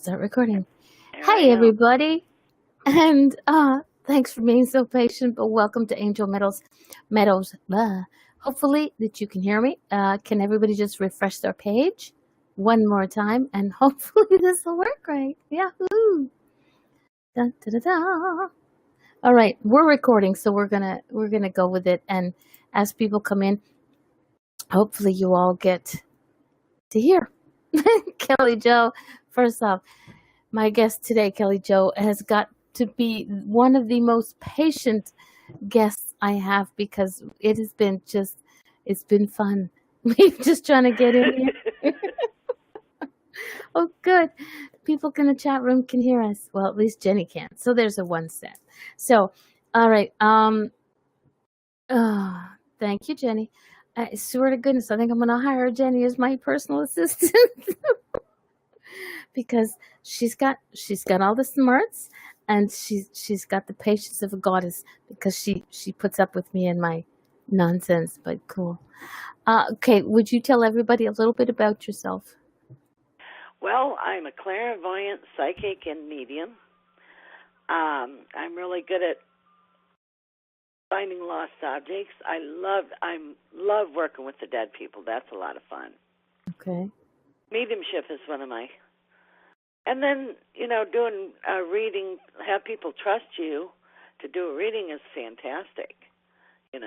Start recording. There Hi, I am. everybody. And thanks for being so patient, but welcome to Angel Meadows. Hopefully that you can hear me. Can everybody just refresh their page one more time? And hopefully this will work right. Yahoo! Da, da, da, da. All right, we're recording, so we're gonna go with it. And as people come in, hopefully you all get to hear. Kelly Joe, first off, my guest today, Kelly Joe, has got to be one of the most patient guests I have because it has been it's been fun. We're just trying to get in here. Oh, good. People in the chat room can hear us. Well, at least Jenny can. So there's a one set. So, all right. Thank you, Jenny. I swear to goodness, I think I'm going to hire Jenny as my personal assistant. Because she's got all the smarts and she's got the patience of a goddess because she puts up with me and my nonsense, but cool. Okay, would you tell everybody a little bit about yourself? Well, I'm a clairvoyant, psychic, and medium. I'm really good at finding lost objects. I love working with the dead people. That's a lot of fun. Okay. Mediumship is one of my. And then, doing a reading, have people trust you to do a reading is fantastic, And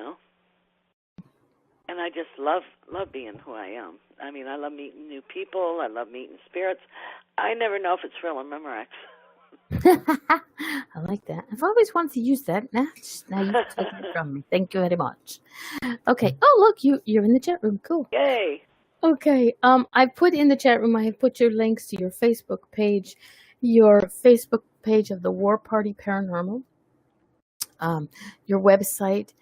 I just love being who I am. I mean, I love meeting new people. I love meeting spirits. I never know if it's real or Memorex. I like that. I've always wanted to use that. Now you've taken it from me. Thank you very much. Okay. Oh, look, you're in the chat room. Cool. Yay. Okay. I put in the chat room. I have put your links to your Facebook page of the War Party Paranormal, your website,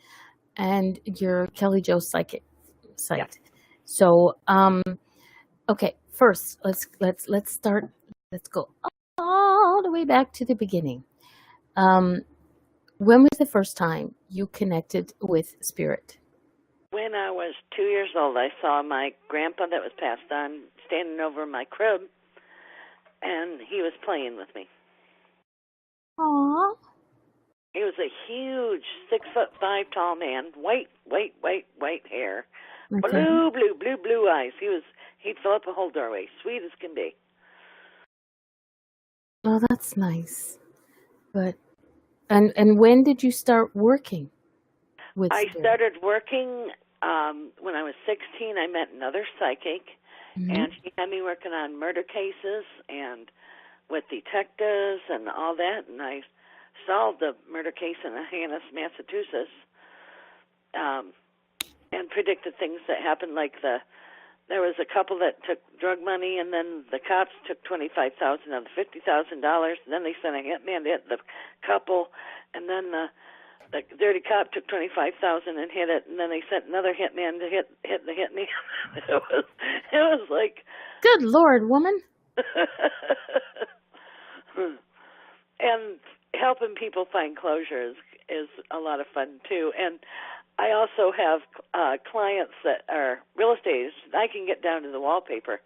and your Kelly Joe Psychic site. Yeah. So, okay. First, let's start. Let's go all the way back to the beginning. When was the first time you connected with spirit? When I was 2 years old, I saw my grandpa that was passed on standing over my crib, and he was playing with me. Aww. He was a huge 6'5" tall man, white hair, okay. blue eyes. He'd fill up a whole doorway, sweet as can be. Oh, that's nice. But and when did you start working with spirit? I started working when I was 16. I met another psychic, and she had me working on murder cases and with detectives and all that, and I solved the murder case in Hyannis, Massachusetts, and predicted things that happened, like there was a couple that took drug money, and then the cops took $25,000 of the $50,000, and then they sent a hitman to hit the couple, and then the dirty cop took $25,000 and hit it, and then they sent another hitman to hit the hitman. It was like, good Lord, woman. And helping people find closure is a lot of fun too. And I also have clients that are real estate agents. I can get down to the wallpaper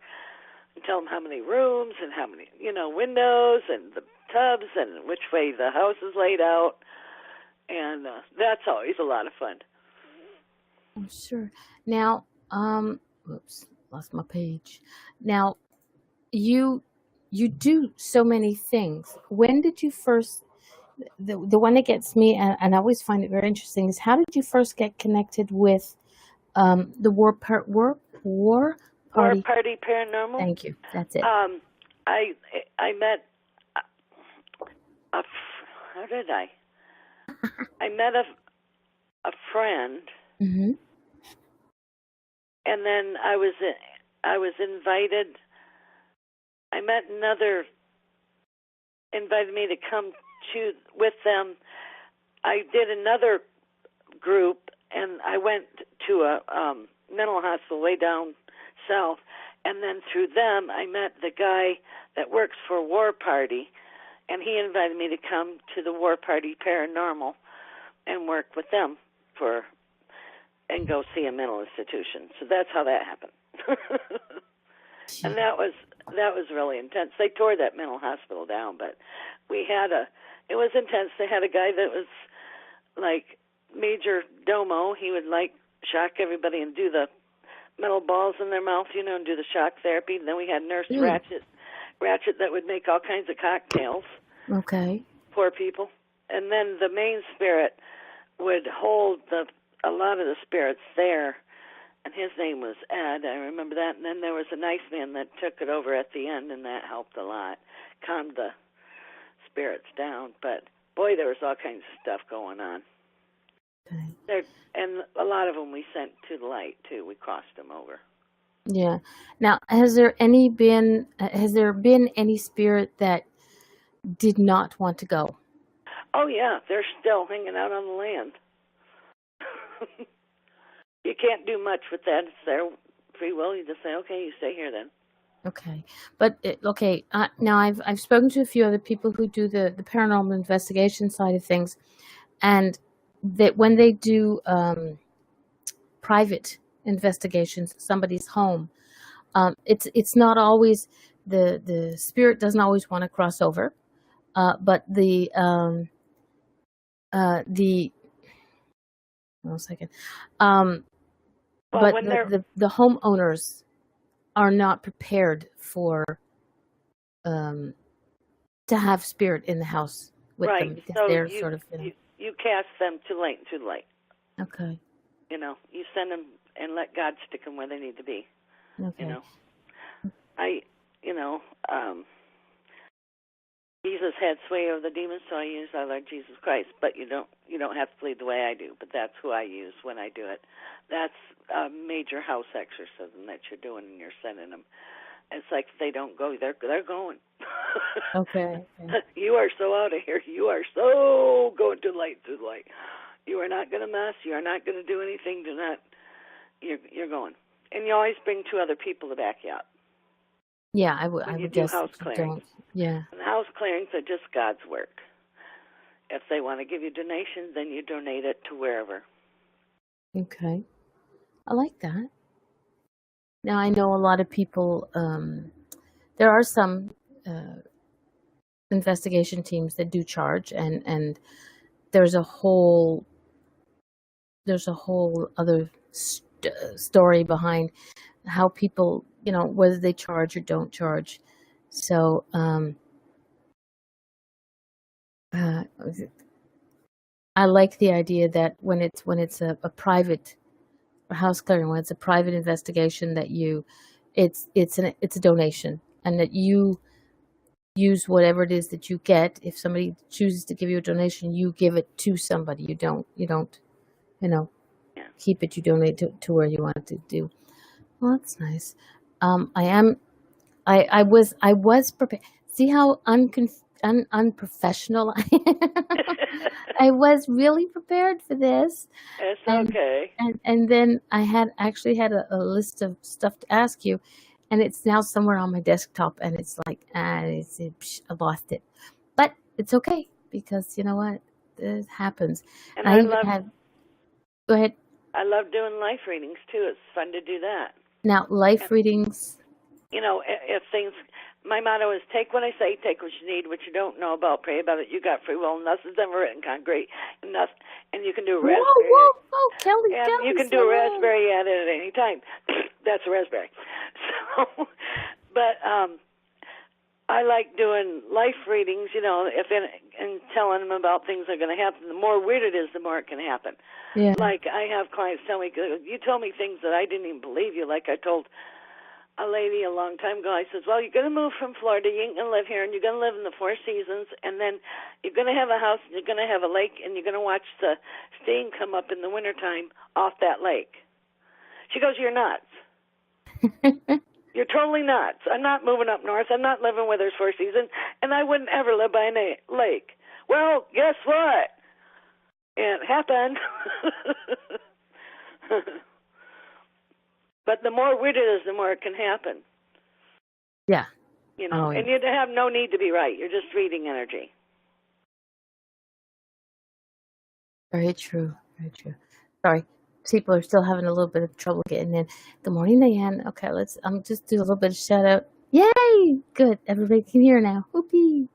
and tell them how many rooms and how many, windows and the tubs and which way the house is laid out. And that's always a lot of fun. Oh, sure. Now, oops, lost my page. Now, you do so many things. When did you first? The one that gets me, and I always find it very interesting, is how did you first get connected with the War Party Paranormal? Thank you. That's it. I met how did I? I met a friend, and then I was invited. I met another invited me to come with them. I did another group, and I went to a mental hospital way down south, and then through them I met the guy that works for War Party, and he invited me to come to the War Party Paranormal and work with them and go see a mental institution. So that's how that happened. And that was that was really intense. They tore that mental hospital down, but it was intense. They had a guy that was like major domo. He would like shock everybody and do the metal balls in their mouth, and do the shock therapy. And then we had Nurse Ratchet that would make all kinds of cocktails. Okay. Poor people. And then the main spirit would hold a lot of the spirits there, and his name was Ed. I remember that. And then there was a nice man that took it over at the end, and that helped a lot, calmed the spirits down. But boy, there was all kinds of stuff going on. Okay. And a lot of them we sent to the light too. We crossed them over. Yeah. Now, has there been any spirit that did not want to go? Oh yeah, they're still hanging out on the land. You can't do much with that. It's their free will. You just say, okay, you stay here then. Okay, but now I've spoken to a few other people who do the paranormal investigation side of things, and that when they do private investigations, somebody's home, it's not always the spirit doesn't always want to cross over, but the one second, but the homeowners are not prepared for to have spirit in the house with them. So they're you cast them too late. Okay. You send them and let God stick them where they need to be. Okay. Jesus had sway over the demons, so I use our Lord Jesus Christ. But you don't have to plead the way I do. But that's who I use when I do it. That's a major house exorcism that you're doing, and you're sending them. It's like if they don't go, they're going. Okay. You are so out of here. You are so going to light. You are not going to mess. You are not going to do anything. You're going. And you always bring 2 other people to back you up. Yeah, I would. I would do just house clearings. Yeah. And house clearings are just God's work. If they want to give you donations, then you donate it to wherever. Okay, I like that. Now I know a lot of people. There are some investigation teams that do charge, and there's a whole other story behind how people, whether they charge or don't charge. So I like the idea that when it's a private house clearing, when it's a private investigation, that it's a donation, and that you use whatever it is that you get. If somebody chooses to give you a donation, you give it to somebody. You don't keep it. You donate to where you want to do. Well, that's nice. I was prepared. See how unprofessional I am? I was really prepared for this. It's okay. And then I actually had a list of stuff to ask you, and it's now somewhere on my desktop, and it's like, I lost it. But it's okay, because you know what? It happens. And go ahead. I love doing life readings, too. It's fun to do that. Now, readings. If things, my motto is take what I say, take what you need, what you don't know about, pray about it. You got free will. Nothing's ever written concrete. And you can do a raspberry. Whoa, Kelly. You can do a raspberry at it at any time. That's a raspberry. So, but I like doing life readings, and telling them about things that are going to happen. The more weird it is, the more it can happen. Yeah. Like I have clients tell me, you told me things that I didn't even believe you. Like I told a lady a long time ago, I says, well, you're going to move from Florida, you ain't going to live here, and you're going to live in the 4 seasons, and then you're going to have a house, and you're going to have a lake, and you're going to watch the steam come up in the wintertime off that lake. She goes, you're nuts. You're totally nuts. I'm not moving up north. I'm not living where there's 4 seasons, and I wouldn't ever live by a lake. Well, guess what? It happened. But the more weird it is, the more it can happen. Yeah. And you have no need to be right. You're just reading energy. Very true. Very true. Sorry. People are still having a little bit of trouble getting in. Good morning, Diane. Okay, let's just do a little bit of shout out. Yay! Good. Everybody can hear now. Whoopee.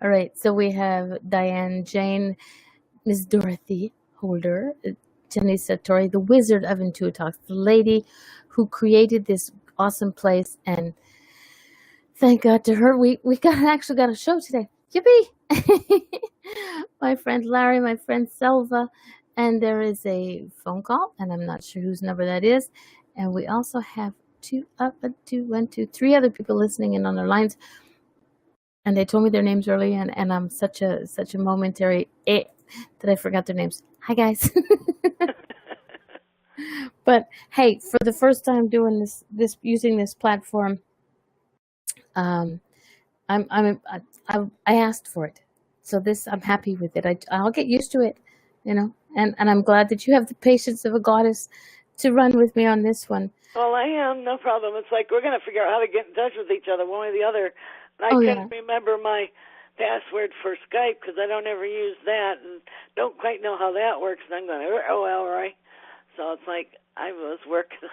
All right. So we have Diane, Jane, Miss Dorothy Holder, Jenny Satori, the Wizard of IntuiTalks, the lady who created this awesome place. And thank God to her, we actually got a show today. Yippee! My friend Larry, my friend Selva, and there is a phone call, and I'm not sure whose number that is. And we also have three other people listening in on their lines, and they told me their names early, and I'm such a momentary that I forgot their names. Hi guys. But hey, for the first time doing this using this platform, um, I asked for it, so I'm happy with it. I'll get used to it, and I'm glad that you have the patience of a goddess to run with me on this one. Well, I am, no problem. It's like we're going to figure out how to get in touch with each other, one way or the other. And I couldn't remember my password for Skype because I don't ever use that and don't quite know how that works. And I'm going, oh, well, right. So it's like I was working on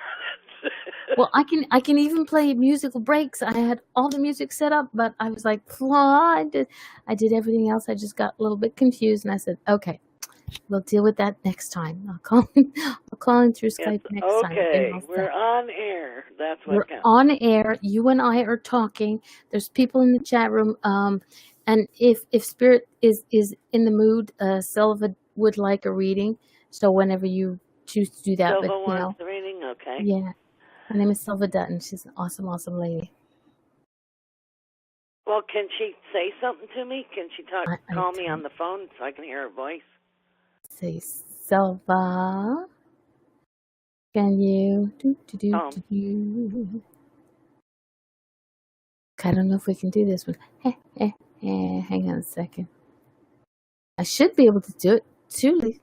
it. Well, I can even play musical breaks. I had all the music set up, but I was like, I did everything else. I just got a little bit confused, and I said, okay, we'll deal with that next time. I'll call in through Skype next time. Okay, we're on air. That's what counts. We're on air. You and I are talking. There's people in the chat room. And if Spirit is in the mood, Silva would like a reading. So whenever you choose to do that, Silva wants the reading. Okay. Yeah, her name is Silva Dutton. She's an awesome, awesome lady. Well, can she say something to me? Can she call me on the phone so I can hear her voice? Say, Silva, can you do? I don't know if we can do this one. Hang on a second. I should be able to do it. Truly,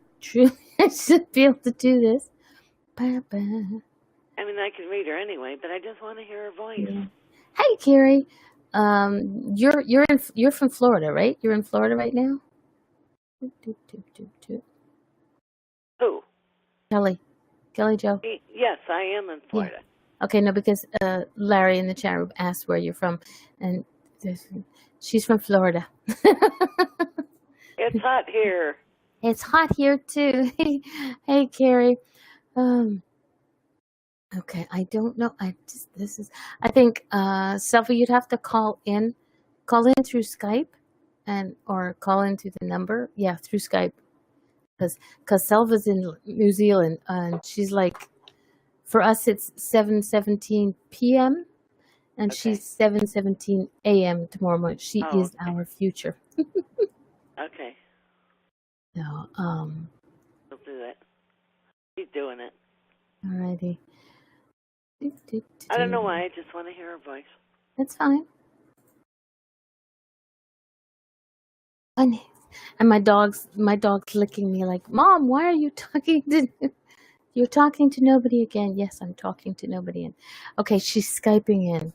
I should be able to do this. I mean, I can read her anyway, but I just want to hear her voice. Yeah. Hey, Carrie. You're from Florida, right? You're in Florida right now. Who? Kelly Jo. Yes, I am in Florida. Yeah. Okay, no, because Larry in the chat room asked where you're from, and she's from Florida. It's hot here. It's hot here too. Hey, Carrie. Okay, I don't know. I think Selfie, you'd have to call in through Skype, or call in through the number. Yeah, through Skype, because Selva's in New Zealand, and she's like, for us it's 7:17 p.m. and she's 7:17 a.m. tomorrow morning. She is our future. Okay. No, We'll do that. She's doing it. Alrighty. I don't know why. I just want to hear her voice. That's fine. And my dog's licking me like, Mom, why are you talking to? You're talking to nobody again. Yes, I'm talking to nobody. Okay, she's Skyping in.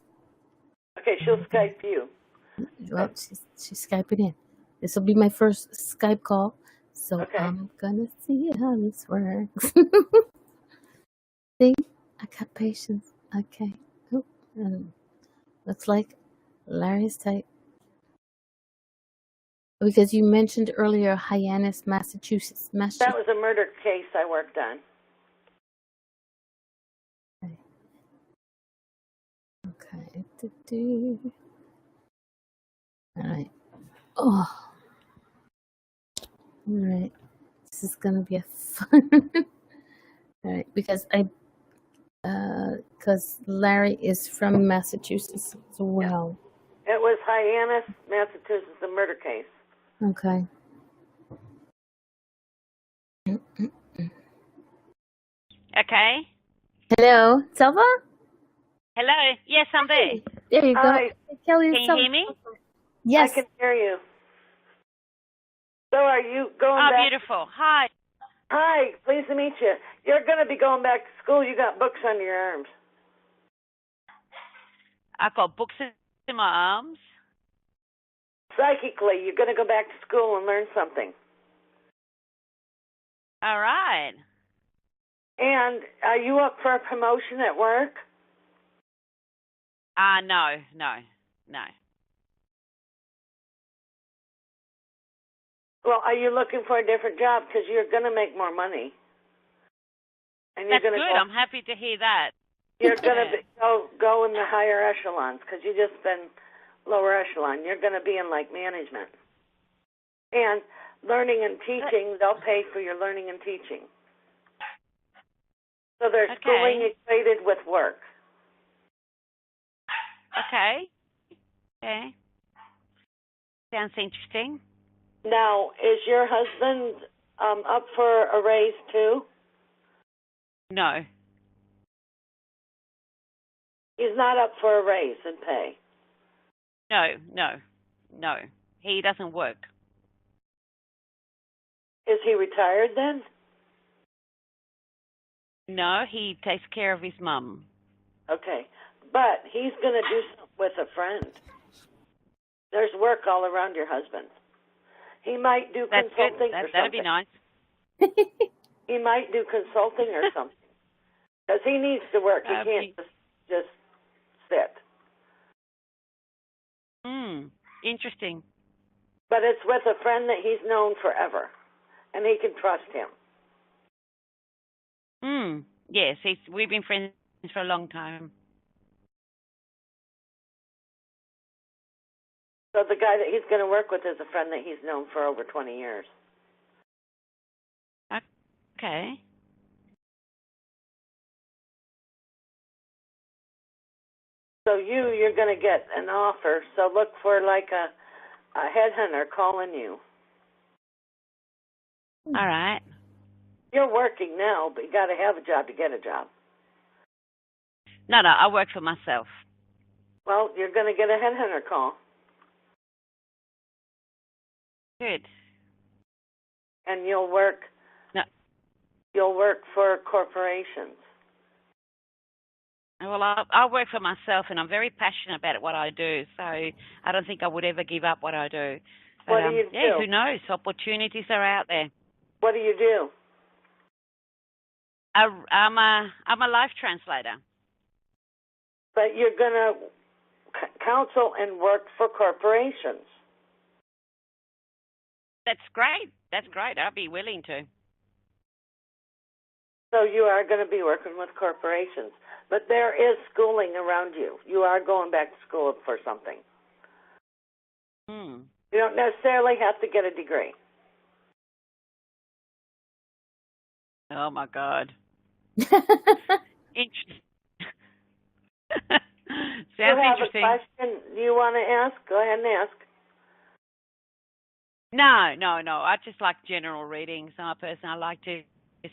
Okay, she'll Skype you. Well, she's Skyping in. This will be my first Skype call, so I'm gonna see how this works. See, I got patience. Okay. Oh, and looks like Larry's type. Because you mentioned earlier Hyannis, Massachusetts. That was a murder case I worked on. Okay. All right. Oh. All right. This is gonna be a fun. All right, because Larry is from Massachusetts as well. It was Hyannis, Massachusetts, a murder case. Okay. Okay. Hello, Selva? Hello. Yes, I'm there. There you go. Hi. Kelly, can you hear me? Yes. I can hear you. So are you going back? Oh, beautiful. Hi. Hi, pleased to meet you. You're going to be going back to school. You got books under your arms. I've got books in my arms. Psychically, you're going to go back to school and learn something. All right. And are you up for a promotion at work? No, no, no. Well, are you looking for a different job? Because you're going to make more money. And you're That's going to good. I'm happy to hear that. You're going to go in the higher echelons because you just been lower echelon. You're going to be in like management. And learning and teaching, they'll pay for your learning and teaching. So there's schooling equated with work. Okay. Okay. Sounds interesting. Now, is your husband up for a raise too? No. He's not up for a raise in pay. No. He doesn't work. Is he retired then? No, he takes care of his mum. Okay. But he's going to do something with a friend. There's work all around your husband. He might do consulting or something. That'd be nice. He might do consulting or something. Because he needs to work. He can't just sit. Interesting. But it's with a friend that he's known forever. And he can trust him. Yes, we've been friends for a long time. So the guy that he's going to work with is a friend that he's known for over 20 years. Okay. So you're going to get an offer. So look for like a headhunter calling you. All right. You're working now, but you got to have a job to get a job. No, I work for myself. Well, you're going to get a headhunter call. Good. And you'll work. No. You'll work for corporations. Well, I work for myself, and I'm very passionate about what I do. So I don't think I would ever give up what I do. But, what do you do? Yeah, who knows? Opportunities are out there. What do you do? I'm a life translator. But you're going to counsel and work for corporations. That's great. I'd be willing to. So you are going to be working with corporations. But there is schooling around you. You are going back to school for something. You don't necessarily have to get a degree. Oh, my God. Interesting. Sounds interesting. You have a question you want to ask? Go ahead and ask. No. I just like general readings. I'm a person. I like to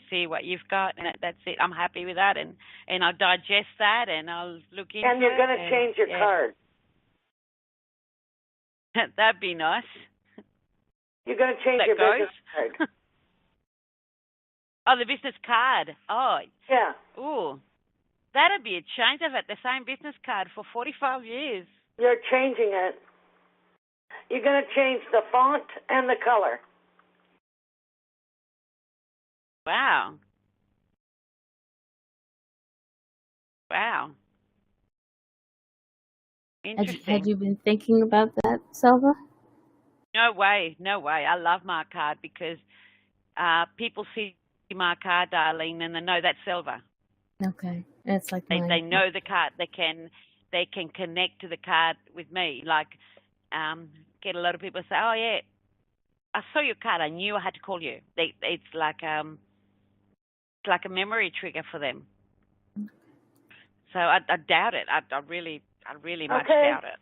see what you've got, and that's it. I'm happy with that, and I'll digest that, and I'll look into it. And you're going to change your card. That'd be nice. You're going to change your business card. Oh, the business card. Oh. Yeah. Ooh. That'd be a change. I've had the same business card for 45 years. You're changing it. You're going to change the font and the color. Wow. Interesting. Had you been thinking about that, Selva? No way. I love my card because people see my card, darling, and they know that's Selva. Okay, it's like they know the card. They can connect to the card with me. Like, get a lot of people say, "Oh yeah, I saw your card. I knew I had to call you." It's like a memory trigger for them. So I doubt it. I really much doubt it.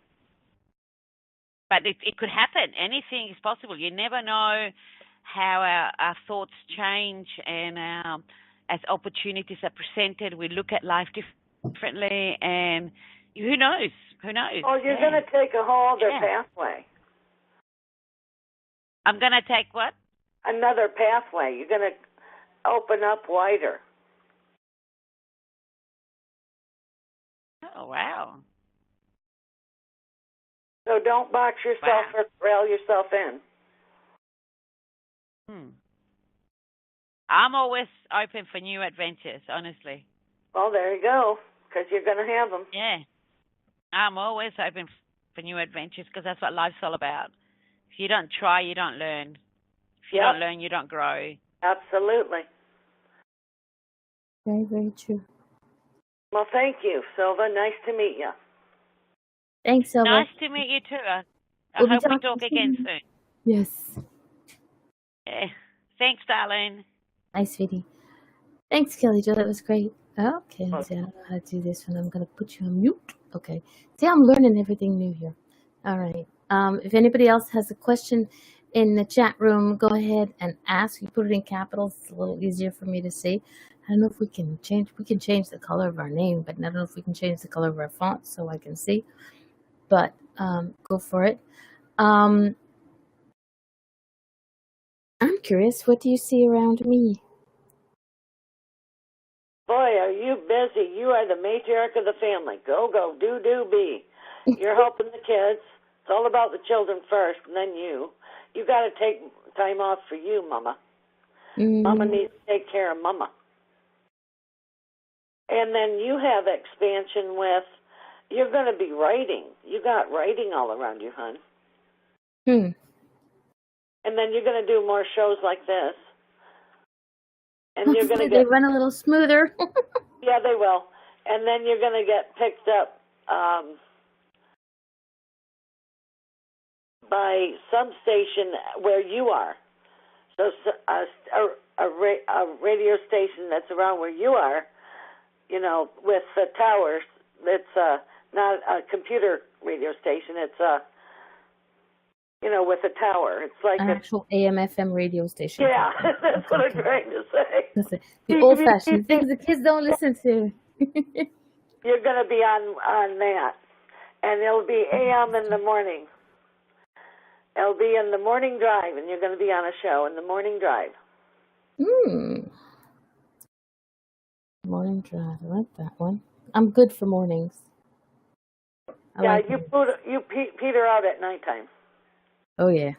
But it could happen. Anything is possible. You never know how our thoughts change, and as opportunities are presented, we look at life differently, and who knows? Oh, you're going to take a whole other pathway. I'm going to take what? Another pathway. You're going to open up wider. Oh, wow. So don't box yourself or rail yourself in. I'm always open for new adventures, honestly. Well, there you go, because you're going to have them. Yeah. I'm always open for new adventures because that's what life's all about. If you don't try, you don't learn. If you Yep, don't learn, you don't grow. absolutely. Very, very true. Well, thank you, Silva. Nice to meet you. Thanks, Silva. Nice to meet you too. I We'll be hope we talking talk again soon. soon. Yes. Yeah. Thanks, darling. Hi, sweetie. Thanks, Kelly Jo. That was great. Okay, Oh, see, I don't know how to do this one. I'm going to put you on mute. Okay. See, I'm learning everything new here. All right. If anybody else has a question in the chat room, go ahead and ask. You put it in capitals. It's a little easier for me to see. I don't know if we can change. We can change the color of our name, but I don't know if we can change the color of our font so I can see. But go for it. I'm curious. What do you see around me? boy, are you busy. You are the matriarch of the family. Go, go, do, be. You're helping the kids. It's all about the children first, and then you. You got to take time off for you, Mama. Mama needs to take care of Mama. And then you have expansion with, you're going to be writing. You got writing all around you, hon. Hmm. And then you're going to do more shows like this. And Hopefully you're going to they get, run a little smoother. yeah, they will. And then you're going to get picked up by some station where you are. So a radio station that's around where you are, you know, with the towers. It's not a computer radio station. It's you know, with a tower. It's like An actual AM/FM radio station. Yeah, that's what I'm trying to say. Listen, the old-fashioned things the kids don't listen to. You're going to be on that, and it'll be AM in the morning. It'll be in the morning drive, and you're going to be on a show in the morning drive. Morning drive. I like that one. I'm good for mornings. You peter out at nighttime. Oh, yeah.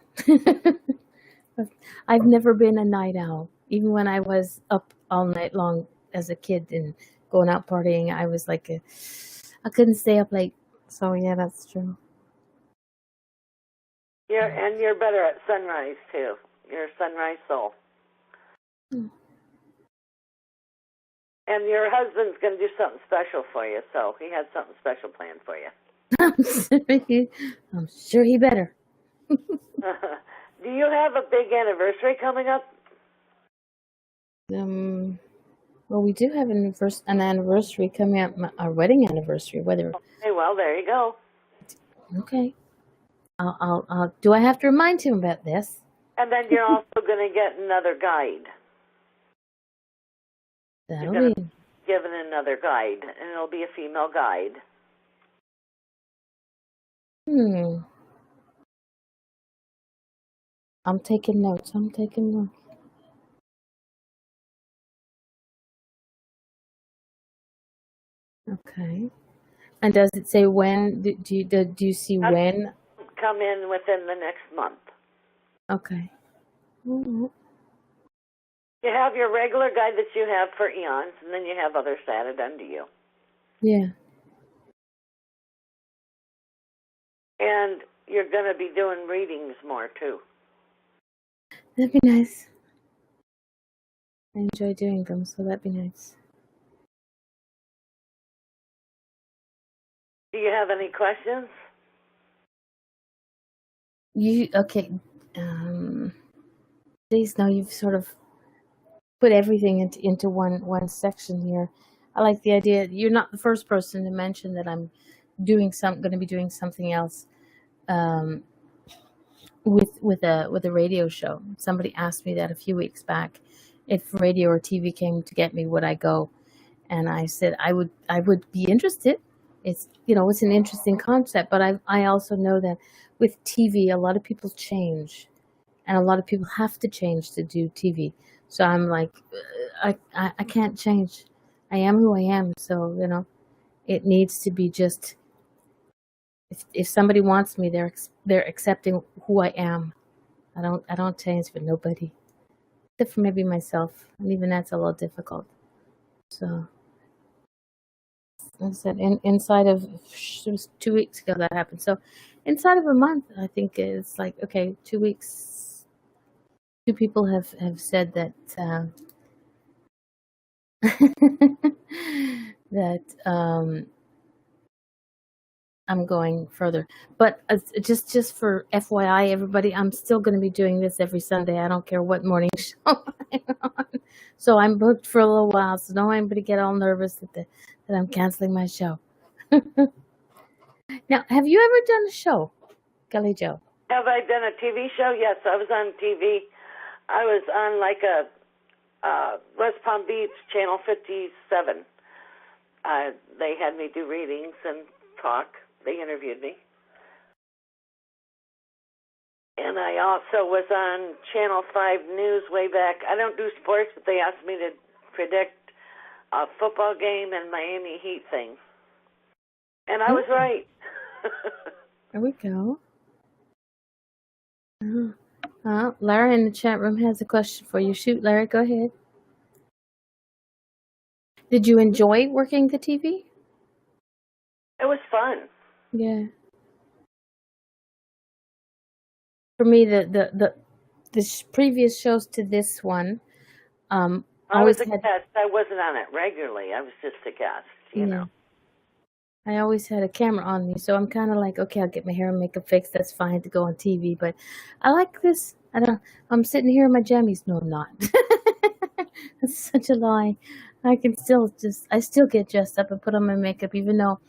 I've never been a night owl. Even when I was up all night long as a kid and going out partying, I was like, I couldn't stay up late. So, yeah, that's true. You're better at sunrise, too. You're a sunrise soul. And your husband's going to do something special for you, so he has something special planned for you. I'm sure he better. Do you have a big anniversary coming up? Well, we do have an anniversary coming up, our wedding anniversary. Whether Okay, well, there you go. Okay, I'll. Do I have to remind him about this? And then you're also going to get another guide. That'll You're going be to be given another guide, and it'll be a female guide. I'm taking notes. Okay. And does it say when? Do you see when? Come in within the next month. Okay. You have your regular guide that you have for eons, and then you have others added unto you. Yeah. And you're going to be doing readings more, too. That'd be nice. I enjoy doing them, so that'd be nice. Do you have any questions? Okay. Please, now you've sort of put everything into one section here. I like the idea. You're not the first person to mention that I'm going to be doing something else with a radio show. Somebody asked me that a few weeks back. If radio or TV came to get me, would I go? And I said I would be interested. It's it's an interesting concept, but I also know that with TV, a lot of people change, and a lot of people have to change to do TV. So I'm like, I can't change. I am who I am. So it needs to be just. If somebody wants me, they're accepting who I am. I don't change for nobody, except for maybe myself, and even that's a little difficult. So I said inside of it was 2 weeks ago that happened. So inside of a month, I think it's like okay, 2 weeks. Two people have said that that I'm going further. But just for FYI, everybody, I'm still going to be doing this every Sunday. I don't care what morning show I'm on. So I'm booked for a little while. So don't anybody get all nervous that I'm canceling my show. Now, have you ever done a show, Kelly Joe? Have I done a TV show? Yes, I was on TV. I was on like a West Palm Beach, Channel 57. They had me do readings and talk. They interviewed me. And I also was on Channel 5 News way back. I don't do sports, but they asked me to predict a football game and Miami Heat thing. And I was right. There we go. Larry in the chat room has a question for you. Shoot, Larry, go ahead. Did you enjoy working the TV? It was fun. Yeah. For me, the previous shows to this one, I was a guest. I wasn't on it regularly. I was just a guest, you know. I always had a camera on me, so I'm kind of like, okay, I'll get my hair and makeup fixed. That's fine to go on TV, but I like this. I'm sitting here in my jammies. No, I'm not. That's such a lie. I still get dressed up and put on my makeup, even though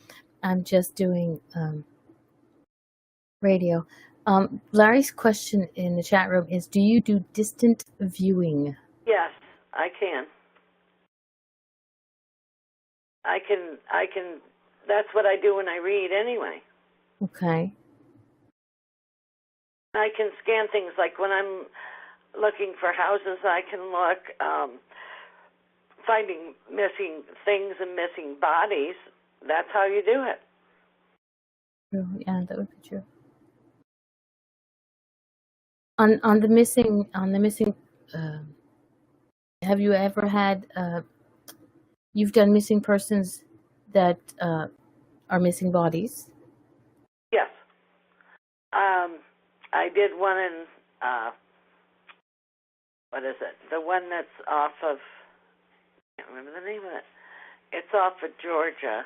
I'm just doing radio. Larry's question in the chat room is, do you do distant viewing? Yes, I can. I can. That's what I do when I read anyway. Okay. I can scan things like when I'm looking for houses, I can look, finding missing things and missing bodies. That's how you do it. Oh, yeah, that would be true. On the missing, have you ever had, you've done missing persons that are missing bodies? Yes. I did one in, what is it? The one that's off of, I can't remember the name of it. It's off of Georgia.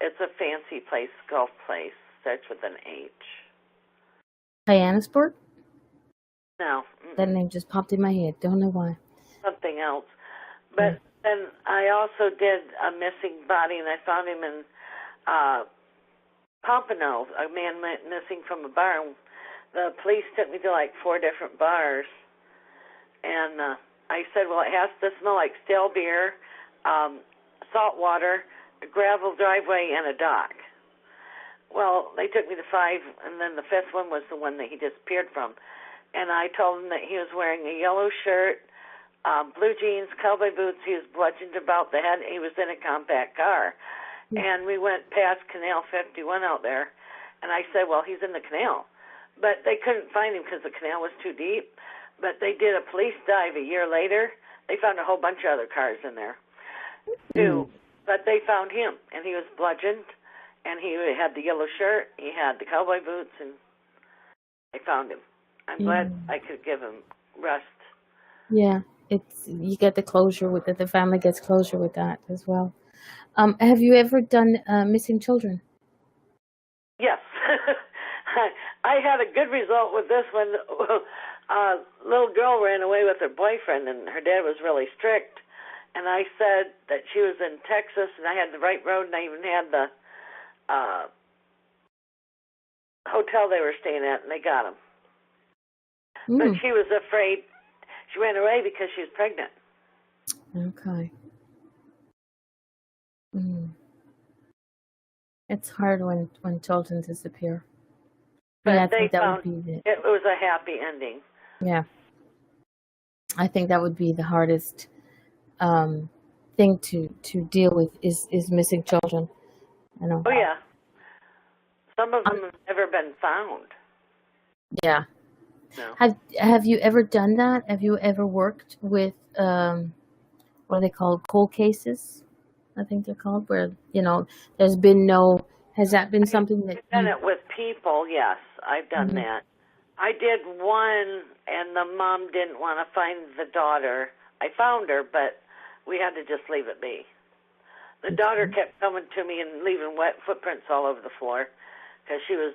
It's a fancy place, golf place. Starts with an H. Hyannisport? No. That name just popped in my head. Don't know why. Something else. But then I also did a missing body, and I found him in Pompano. A man went missing from a bar. The police took me to like 4 different bars, and I said, well, it has to smell like stale beer, salt water, a gravel driveway, and a dock. Well, they took me to 5, and then the 5th one was the one that he disappeared from. And I told him that he was wearing a yellow shirt, blue jeans, cowboy boots. He was bludgeoned about the head. He was in a compact car. And we went past Canal 51 out there, and I said, well, he's in the canal. But they couldn't find him because the canal was too deep. But they did a police dive a year later. They found a whole bunch of other cars in there, too. But they found him, and he was bludgeoned. And he had the yellow shirt, he had the cowboy boots, and they found him. I'm glad I could give him rest. Yeah, you get the closure with it. The family gets closure with that as well. Have you ever done missing children? Yes. I had a good result with this one. A little girl ran away with her boyfriend, and her dad was really strict. And I said that she was in Texas, and I had the right road, and I even had the hotel they were staying at, and they got him. But she was afraid. She ran away because she was pregnant. Okay. It's hard when children disappear. But I think that would be it was a happy ending. Yeah. I think that would be the hardest thing to deal with is missing children. I know. Oh, yeah. Some of them have never been found. Yeah. No. Have you ever done that? Have you ever worked with what are they called? Cold cases, I think they're called, where, there's been no, has that been something that I've done you, it with people, yes. I've done Mhm. that. I did one, and the mom didn't want to find the daughter. I found her, but we had to just leave it be. The daughter kept coming to me and leaving wet footprints all over the floor because she was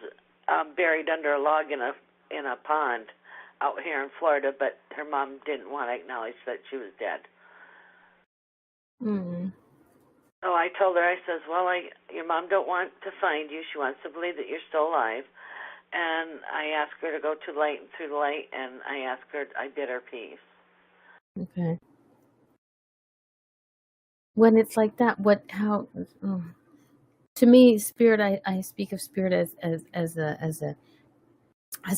buried under a log in a pond out here in Florida, but her mom didn't want to acknowledge that she was dead. Mm. So I told her, I says, well, your mom don't want to find you. She wants to believe that you're still alive. And I asked her to go to the light and through the light, and I did her piece. Okay. When it's like that, to me, spirit, I speak of spirit as a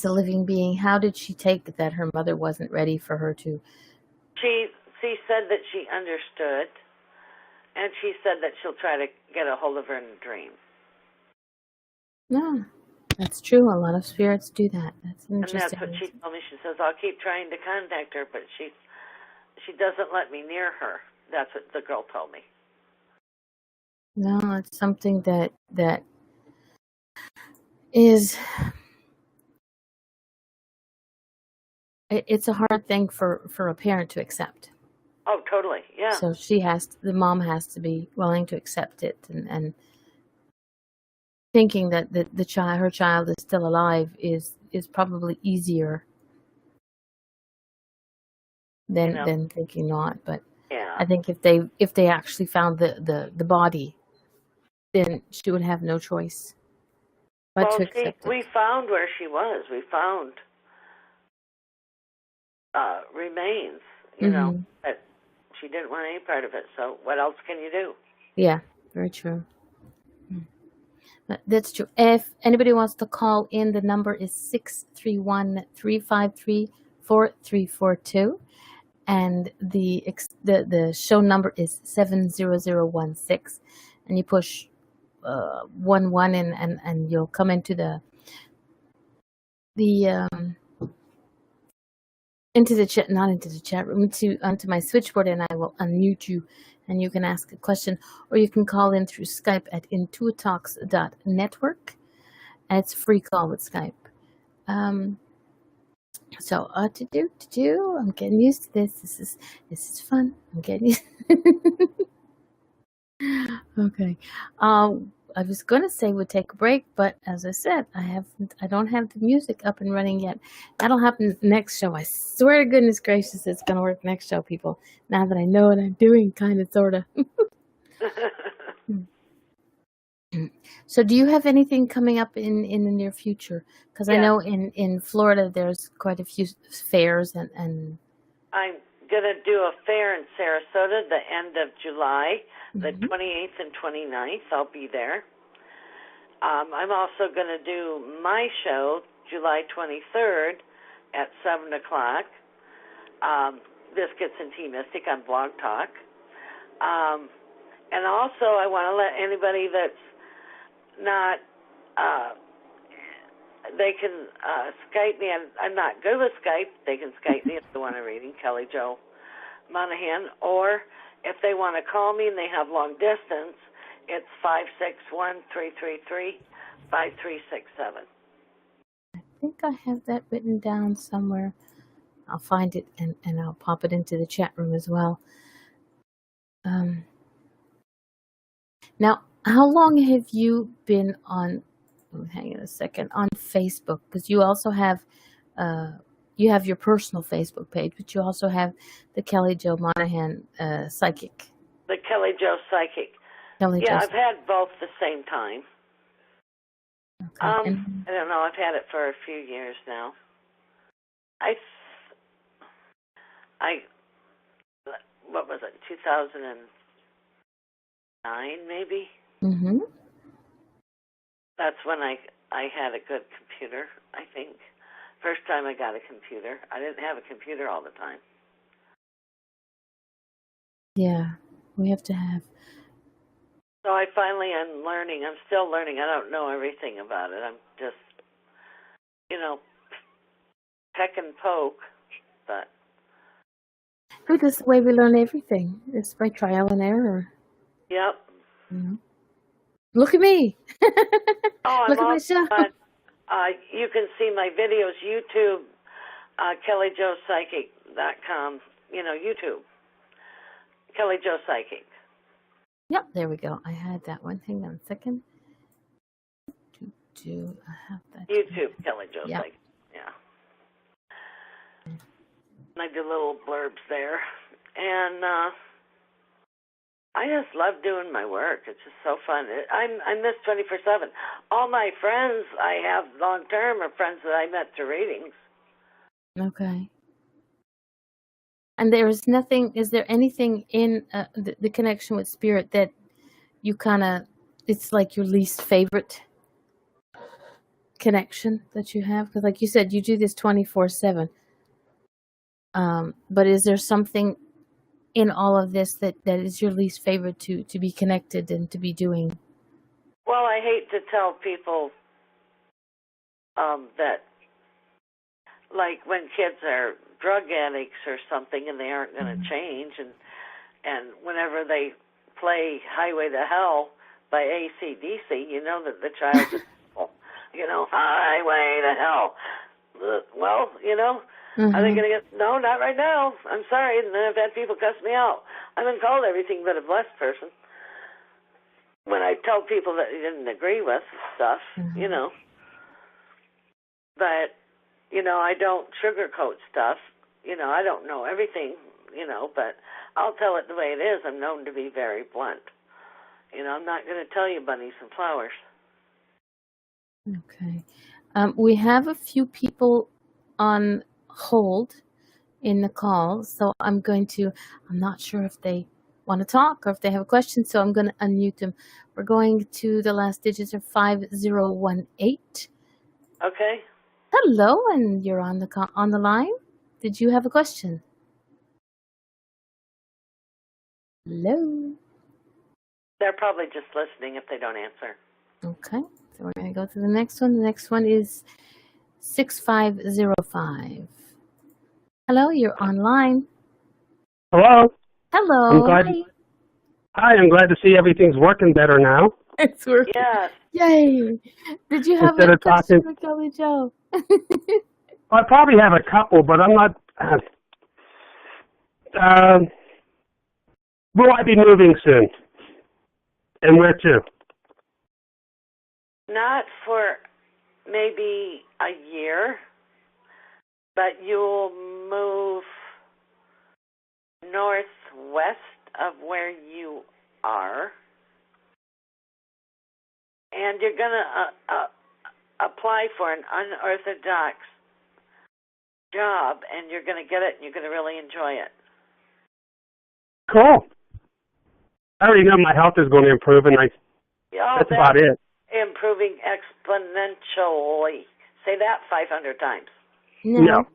living being. How did she take that her mother wasn't ready for her to? She said that she understood, and she said that she'll try to get a hold of her in a dream. No, that's true. A lot of spirits do that. That's interesting. And that's what she told me. She says, I'll keep trying to contact her, but she doesn't let me near her. That's what the girl told me. No, it's something that is, it's a hard thing for a parent to accept. Oh, totally, yeah. So the mom has to be willing to accept it, and thinking that her child is still alive is probably easier than thinking not. But yeah. I think if they actually found the body, then she would have no choice but to accept it. We found where she was. We found remains, but she didn't want any part of it. So what else can you do? Yeah, very true. That's true. If anybody wants to call in, the number is 631-353-4342. And the show number is 70016. And you push 11 and you'll come into the into the chat, not into the chat room, onto my switchboard, and I will unmute you, and you can ask a question, or you can call in through Skype at IntuiTalks.network, and it's a free call with Skype. So I'm getting used to this. This is fun. I'm getting used. Okay. I was gonna say we'd take a break, but as I said, I don't have the music up and running yet. That'll happen next show. I swear to goodness gracious, it's gonna work next show, people. Now that I know what I'm doing, kind of, sorta. So, do you have anything coming up in the near future? Because I know in Florida there's quite a few fairs and. I'm gonna do a fair in Sarasota the end of July, the 28th and 29th. I'll be there. I'm also gonna do my show July 23rd at 7 o'clock. Biscuits and Tea Mystic on Blog Talk. And also I want to let anybody that's not, they can Skype me. I'm not good with Skype. They can Skype me if they want a reading, Kelly Jo Monaghan. Or if they want to call me and they have long distance, it's 561-333-5367. I think I have that written down somewhere. I'll find it and I'll pop it into the chat room as well. Now, how long have you been on? Hang on a second, on Facebook, because you also have you have your personal Facebook page, but you also have the Kelly Jo Monaghan Psychic. The Kelly Jo Psychic. I've had both the same time. Okay. I don't know. I've had it for a few years now. What was it? 2009, maybe. That's when I had a good computer. I think first time I got a computer. I didn't have a computer all the time. Yeah, we have to have. So I finally am learning. I'm still learning. I don't know everything about it. I'm just, peck and poke. But But that's the way we learn everything. It's by trial and error. Yep. Look at me. Oh, I'm Look at all my show. you can see my videos, YouTube, KellyJoePsychic.com, YouTube. Kelly Joe Psychic. Yep, there we go. I had that one. Hang on a second. I have that. YouTube, Kelly Joe Yep. Psychic. Yeah. And I do little blurbs there. And I just love doing my work. It's just so fun. I'm this 24/7. All my friends I have long-term are friends that I met through readings. Okay. And there is nothing, is there anything in the connection with spirit that you kind of, it's like your least favorite connection that you have? Because like you said, you do this 24/7. But is there something in all of this that is your least favorite to be connected and to be doing? Well, I hate to tell people that, like when kids are drug addicts or something and they aren't going to change, and whenever they play Highway to Hell by AC/DC, you know that the child is, Highway to Hell. Well, are they going to get, no, not right now. I'm sorry. And then I've had people cuss me out. I've been called everything but a blessed person when I tell people that they didn't agree with stuff, But, I don't sugarcoat stuff. I don't know everything, but I'll tell it the way it is. I'm known to be very blunt. I'm not going to tell you bunnies and flowers. Okay. We have a few people on hold in the call, so I'm not sure if they want to talk or if they have a question, so I'm going to unmute them. We're going to the last digits of 5018. Okay. Hello, and you're on the line. Did you have a question? Hello. They're probably just listening if they don't answer. Okay, so we're going to go to the next one. The next one is 6505. Hello, you're online. Hello. Hello. Hi, I'm glad to see everything's working better now. It's working. Yes. Yay. Did you have Instead a of question talking, for Kelly Joe? I probably have a couple, but I'm not. Will I be moving soon? And where to? Not for maybe a year, but you'll move northwest of where you are, and you're going to apply for an unorthodox job, and you're going to get it, and you're going to really enjoy it. Cool. I already know my health is going to improve, and that's about it. Improving exponentially. Say that 500 times. No.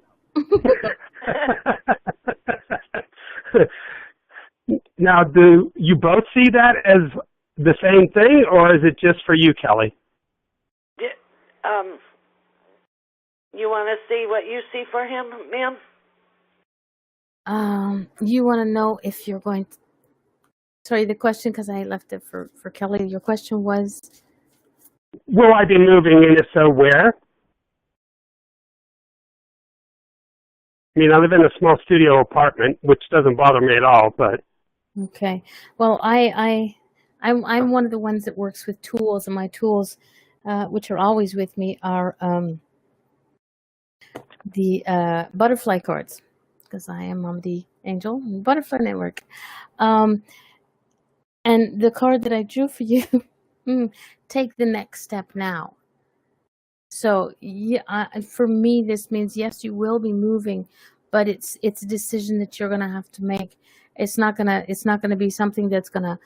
Now, do you both see that as the same thing, or is it just for you, Kelly? You want to see what you see for him, ma'am? You want to know if you're going to... Sorry, the question, because I left it for Kelly. Your question was? Will I be moving, and if so, where? I mean, I live in a small studio apartment, which doesn't bother me at all, but... Okay. Well, I'm one of the ones that works with tools, and my tools, which are always with me, are the butterfly cards, because I am on the Angel Butterfly Network. And the card that I drew for you, take the next step now. So yeah, for me, this means yes, you will be moving, but it's a decision that you're gonna have to make. It's not gonna be something that's gonna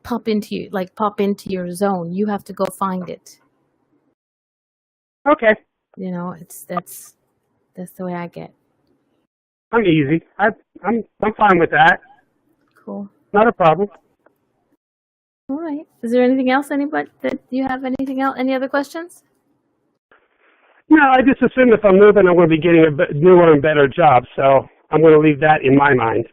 pop into your zone. You have to go find it. Okay. That's the way I get. I'm easy. I'm fine with that. Cool. Not a problem. All right. Is there anything else? Anybody that you have anything else? Any other questions? No, I just assume if I'm moving, I'm going to be getting a newer and better job. So I'm going to leave that in my mind.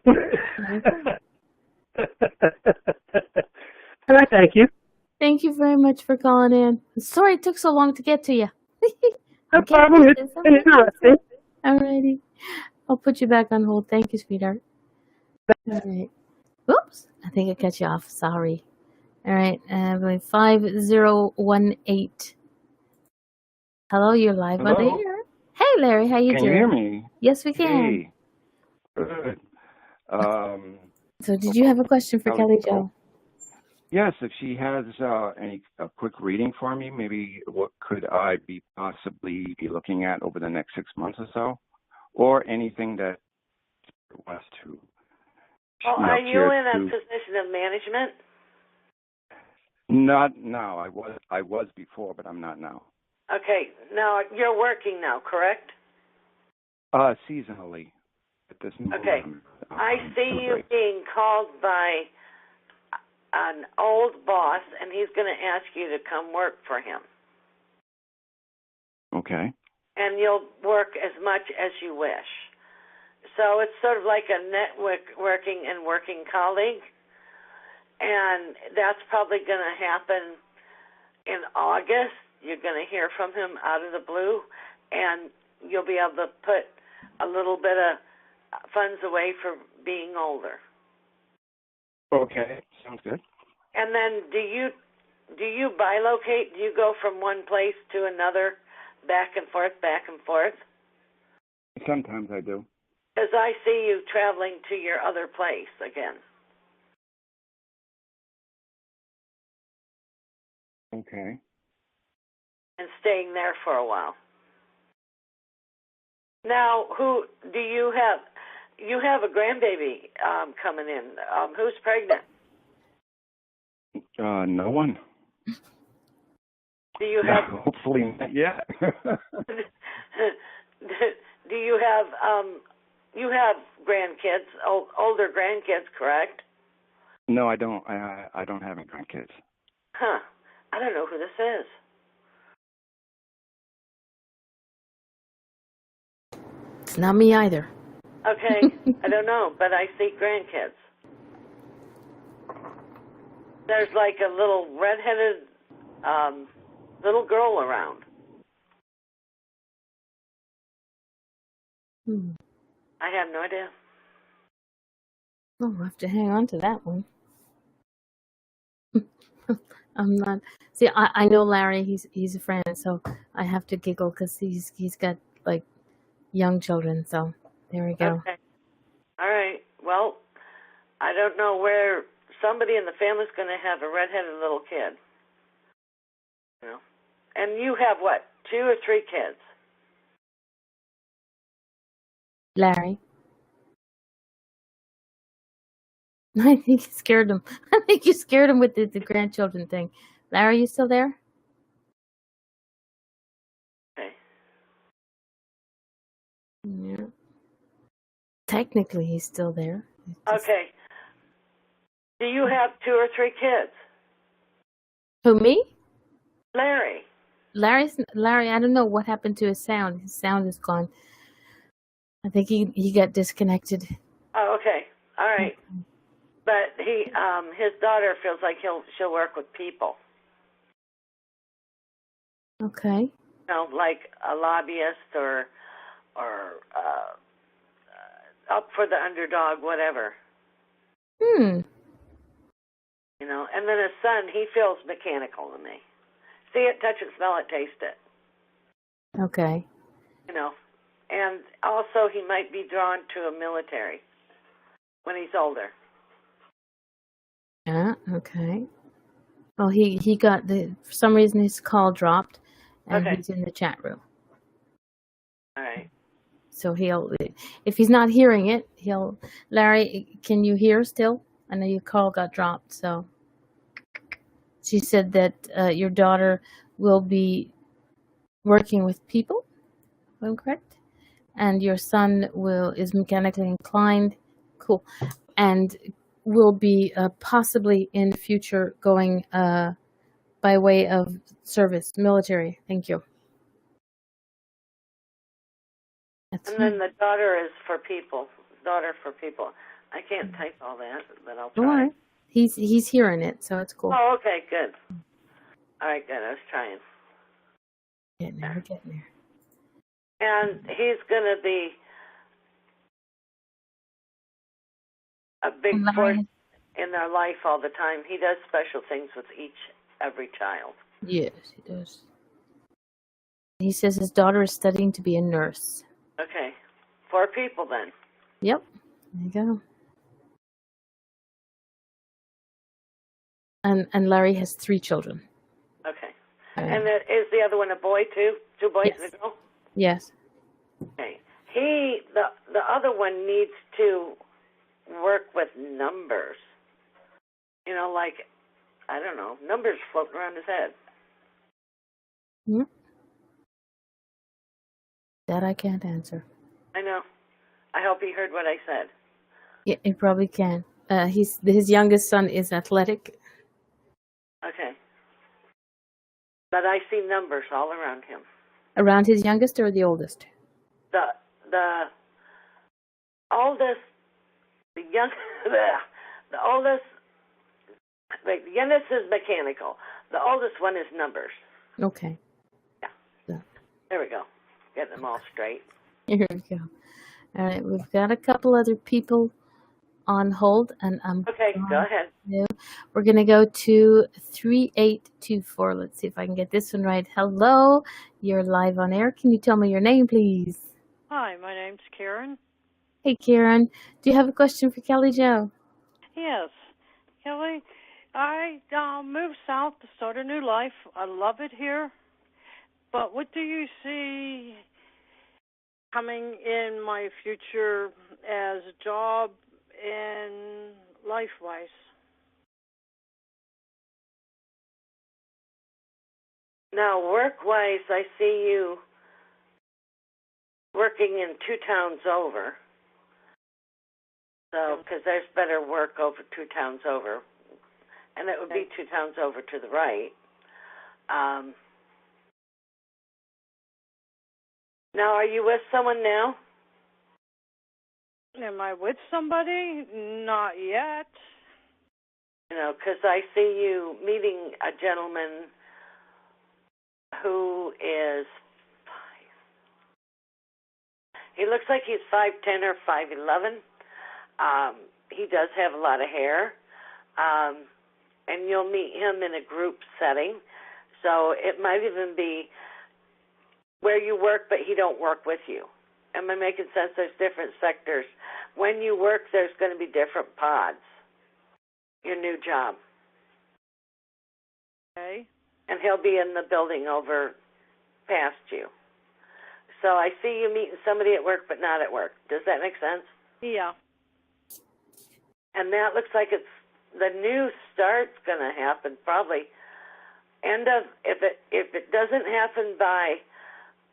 And I thank you. Thank you very much for calling in. Sorry it took so long to get to you. No problem. It's been interesting. Alrighty. I'll put you back on hold. Thank you, sweetheart. All right. Whoops. I think I cut you off. Sorry. All right. 5018. Hello, you're live on Hello? air. Hey, Larry. How you Can doing? you hear me? Yes, we can. Hey. Good. So did you have a question for Kelly Jo? Yes, if she has a quick reading for me, maybe what could I possibly be looking at over the next 6 months or so? Or anything that wants to. Well, are you in a position of management? Not now. I was before, but I'm not now. Okay. Now, you're working now, correct? Seasonally. At this moment. Okay. I see you being called by an old boss, and he's going to ask you to come work for him. Okay. And you'll work as much as you wish. So it's sort of like a networking and working colleague, and that's probably going to happen in August. You're going to hear from him out of the blue, and you'll be able to put a little bit of funds away for being older. Okay, sounds good. And then do you bilocate? Do you go from one place to another, back and forth, back and forth? Sometimes I do. Because I see you traveling to your other place again. Okay. And staying there for a while. Now, who do you have? You have a grandbaby coming in. Who's pregnant? No one. Do you have? Hopefully not yet. Do you have? You have grandkids, older grandkids, correct? No, I don't. I don't have any grandkids. Huh. I don't know who this is. It's not me either. Okay. I don't know, but I see grandkids. There's like a little redheaded little girl around. I have no idea. Oh, we'll have to hang on to that one. I'm not. See, I know Larry. He's a friend, so I have to giggle because he's got like young children. So there we go. Okay. All right. Well, I don't know where somebody in the family's going to have a redheaded little kid. You know, and you have what, 2 or 3 kids? Larry. I think you scared him. I think you scared him with the grandchildren thing. Larry, you still there? Okay. Yeah. Technically, he's still there. Okay. Do you have 2 or 3 kids? Who, me? Larry. Larry, I don't know what happened to his sound. His sound is gone. I think he got disconnected. Oh, okay. All right. But his daughter feels like she'll work with people. Okay. You know, like a lobbyist or up for the underdog, whatever. You know, and then his son, he feels mechanical to me. See it, touch it, smell it, taste it. Okay. You know, and also he might be drawn to a military when he's older. Yeah, okay. Well, he got for some reason his call dropped, and Okay. he's in the chat room. All right. So if he's not hearing it, Larry, can you hear still? I know your call got dropped. So she said that your daughter will be working with people, if I'm correct, and your son is mechanically inclined. Cool. And will be possibly in the future going by way of service, military. Thank you. And then the daughter is for people. daughter for people. I can't type all that, but I'll Don't try. worry. He's hearing it, so it's cool. Oh, okay, good. All right, good. I was trying. Getting there, we're getting there. And he's going to be a big force in their life all the time. He does special things with every child. Yes, he does. He says his daughter is studying to be a nurse. Okay. 4 people then. Yep. There you go. And Larry has 3 children. Okay. And is the other one a boy too? 2 boys and a girl? Yes. Okay. The other one needs to work with numbers. You know, like, I don't know, numbers floating around his head. Yep. That I can't answer. I know. I hope he heard what I said. Yeah, he probably can. His youngest son is athletic. Okay. But I see numbers all around him. Around his youngest or the oldest? The oldest, the oldest, the youngest is mechanical. The oldest one is numbers. Okay. Yeah. There we go. Getting them all straight. Here we go. All right, we've got a couple other people on hold, and Okay, go ahead. We're going to go to 3824. Let's see if I can get this one right. Hello, you're live on air. Can you tell me your name, please? Hi, my name's Karen. Hey, Karen. Do you have a question for Kelly Jo? Yes. Kelly, I moved south to start a new life. I love it here. But what do you see coming in my future as a job and life-wise? Now, work-wise, I see you working in 2 towns over. So, because there's better work over 2 towns over. And it would be 2 towns over to the right. Now, are you with someone now? Am I with somebody? Not yet. You know, because I see you meeting a gentleman who is he looks like he's 5'10" or 5'11". He does have a lot of hair. And you'll meet him in a group setting. So it might even be where you work, but he don't work with you. Am I making sense? There's different sectors. When you work, there's going to be different pods. Your new job. Okay. And he'll be in the building over past you. So I see you meeting somebody at work, but not at work. Does that make sense? Yeah. And that looks like it's the new start's going to happen probably if it doesn't happen by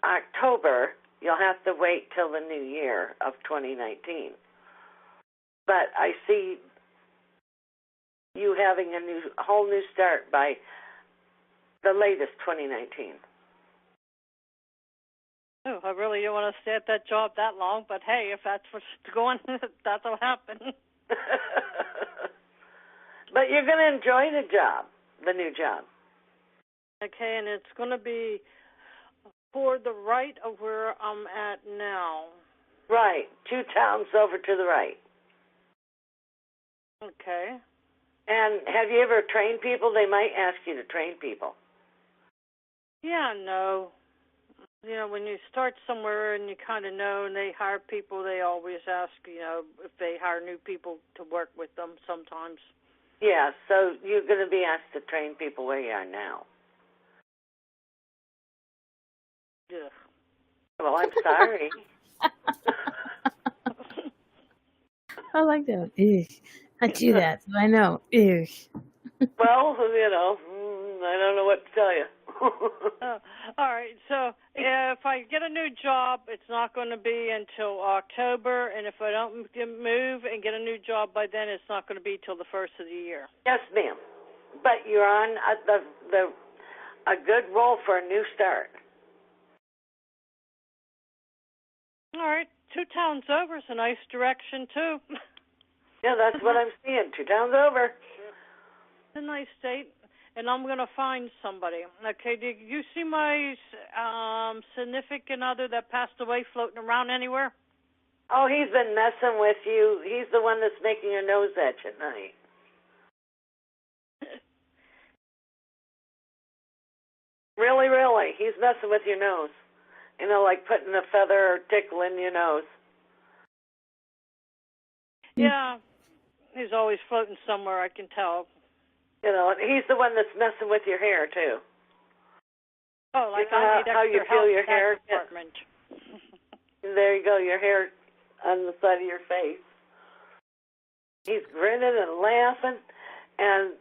October, you'll have to wait till the new year of 2019. But I see you having a whole new start by the latest 2019. Oh, I really don't want to stay at that job that long, but hey, if that's what's going, that'll happen. But you're going to enjoy the job, the new job. Okay, and it's going to be for the right of where I'm at now. Right, 2 towns over to the right. Okay. And have you ever trained people? They might ask you to train people. Yeah, no. You know, when you start somewhere and you kind of know and they hire people, they always ask, you know, if they hire new people to work with them sometimes. Yeah, so you're going to be asked to train people where you are now. Yeah. Well, I'm sorry. I like that. Ew. I do that, so I know. Ew. Well, you know, I don't know what to tell you. All right, so if I get a new job, it's not going to be until October, and if I don't move and get a new job by then, it's not going to be till the first of the year. Yes, ma'am. But you're on a good roll for a new start. All right, 2 towns over is a nice direction, too. Yeah, that's what I'm seeing. 2 towns over. It's a nice state, and I'm going to find somebody. Okay, did you see my significant other that passed away floating around anywhere? Oh, he's been messing with you. He's the one that's making your nose itch at night. Really, really. He's messing with your nose. You know, like putting a feather or tickle in your nose. Yeah, he's always floating somewhere, I can tell. You know, and he's the one that's messing with your hair, too. Oh, like you know I need how you extra feel help your in that hair department. There you go, your hair on the side of your face. He's grinning and laughing, and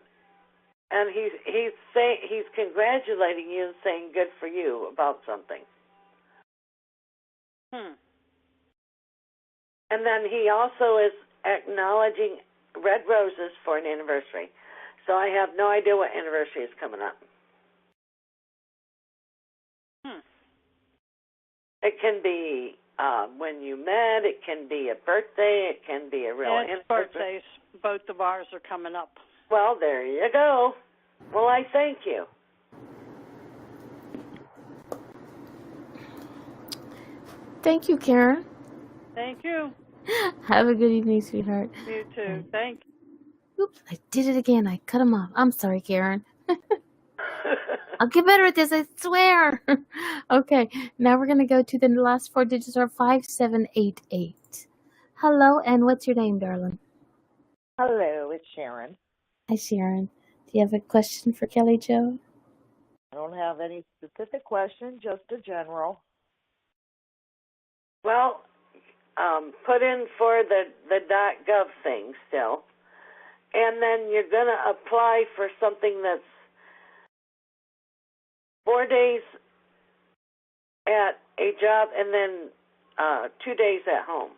he's congratulating you and saying good for you about something. And then he also is acknowledging red roses for an anniversary. So I have no idea what anniversary is coming up. It can be when you met. It can be a birthday. It can be a real anniversary. Birthdays. Both of ours are coming up. Well, there you go. Well, I thank you. Thank you, Karen. Thank you. Have a good evening, sweetheart. You too. Thank you. Oops, I did it again. I cut him off. I'm sorry, Karen. I'll get better at this, I swear. Okay, now we're going to go to the last 4 digits are 5788. Hello, and what's your name, darling? Hello, it's Sharon. Hi, Sharon. Do you have a question for Kelly Jo? I don't have any specific question, just a general. Well, put in for the .gov thing still, and then you're going to apply for something that's 4 days at a job and then 2 days at home.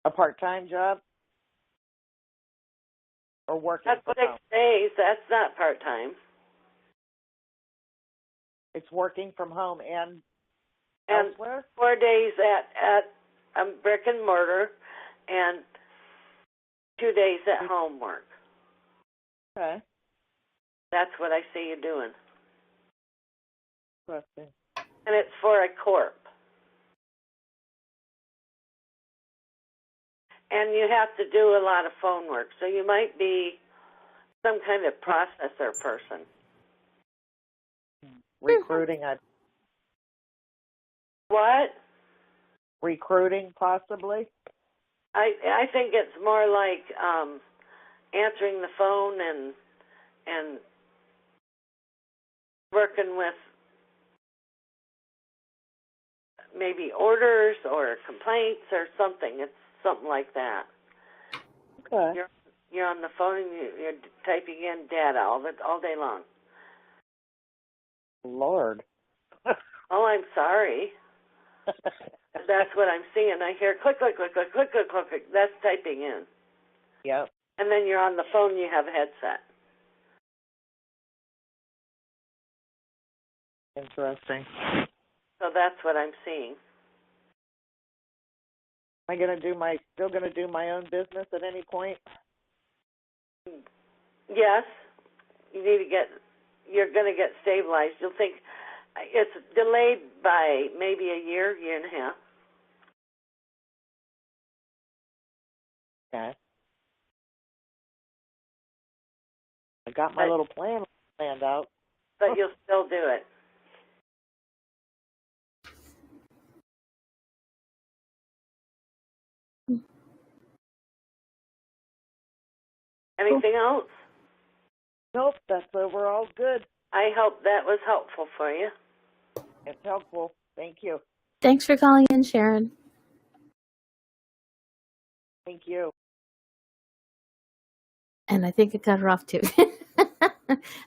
A part-time job? Or working That's from 6 home? days. That's not part-time. It's working from home and elsewhere? 4 days at a brick and mortar and 2 days at home work. Okay. That's what I see you doing. Interesting. And it's for a corp. And you have to do a lot of phone work, so you might be some kind of processor person. Recruiting, What? Recruiting, possibly? I think it's more like answering the phone and working with maybe orders or complaints or something. It's something like that. Okay. You're on the phone and you're typing in data all day long. Lord. Oh, I'm sorry. That's what I'm seeing. I hear click, click, click, click, click, click, click, click. That's typing in. Yep. And then you're on the phone, you have a headset. Interesting. So that's what I'm seeing. Am I still gonna do my own business at any point? Yes. You're going to get stabilized. You'll think it's delayed by maybe a year and a half. Okay. I got my little plan planned out. But you'll still do it. Anything else? Nope, that's overall good. I hope that was helpful for you. It's helpful. Thank you. Thanks for calling in, Sharon. Thank you. And I think I cut her off too.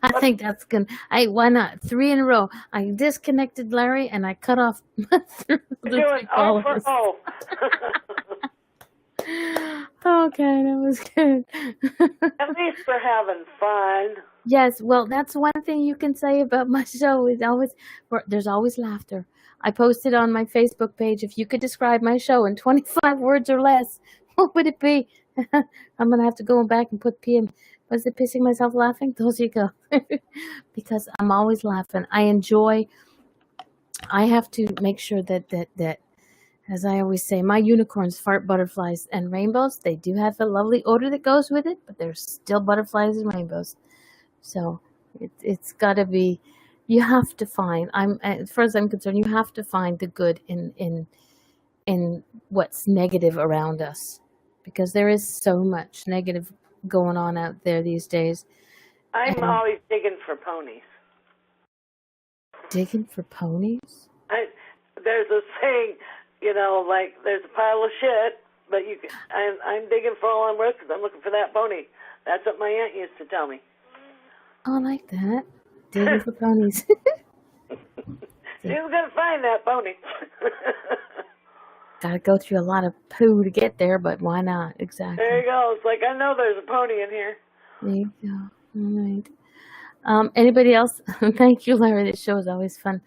I think that's good. Why not? 3 in a row. I disconnected Larry and I cut off the 3 Doing O for O. Okay, that was good. At least we're having fun. Yes, well, that's one thing you can say about my show is there's always laughter. I posted on my Facebook page, if you could describe my show in 25 words or less, what would it be? I'm gonna have to go back and put P in. Was it pissing myself laughing? Those you go. Because I'm always laughing. I have to make sure that as I always say, my unicorns, fart, butterflies, and rainbows, they do have a lovely odor that goes with it, but they're still butterflies and rainbows. So it's got to be, you have to find, as far as I'm concerned, you have to find the good in what's negative around us, because there is so much negative going on out there these days. I'm And always digging for ponies. digging for ponies? There's a saying, like there's a pile of shit, but I'm digging for all I'm worth because I'm looking for that pony. That's what my aunt used to tell me. Oh, I like that. Digging for ponies. She was going to find that pony. Got to go through a lot of poo to get there, but why not? Exactly. There you go. It's like, I know there's a pony in here. There you go. All right. Anybody else? Thank you, Larry. This show is always fun.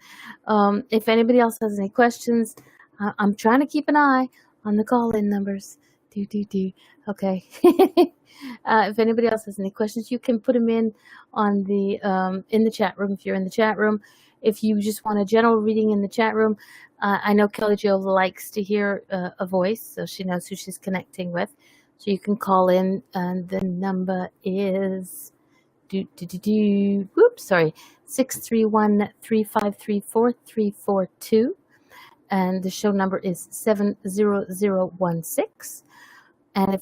If anybody else has any questions, I'm trying to keep an eye on the call-in numbers. Okay. If anybody else has any questions, you can put them in on in the chat room. If you're in the chat room, if you just want a general reading in the chat room, I know Kelly Jo likes to hear a voice, so she knows who she's connecting with. So you can call in, and the number is 631-353-4342, and the show number is 70016. And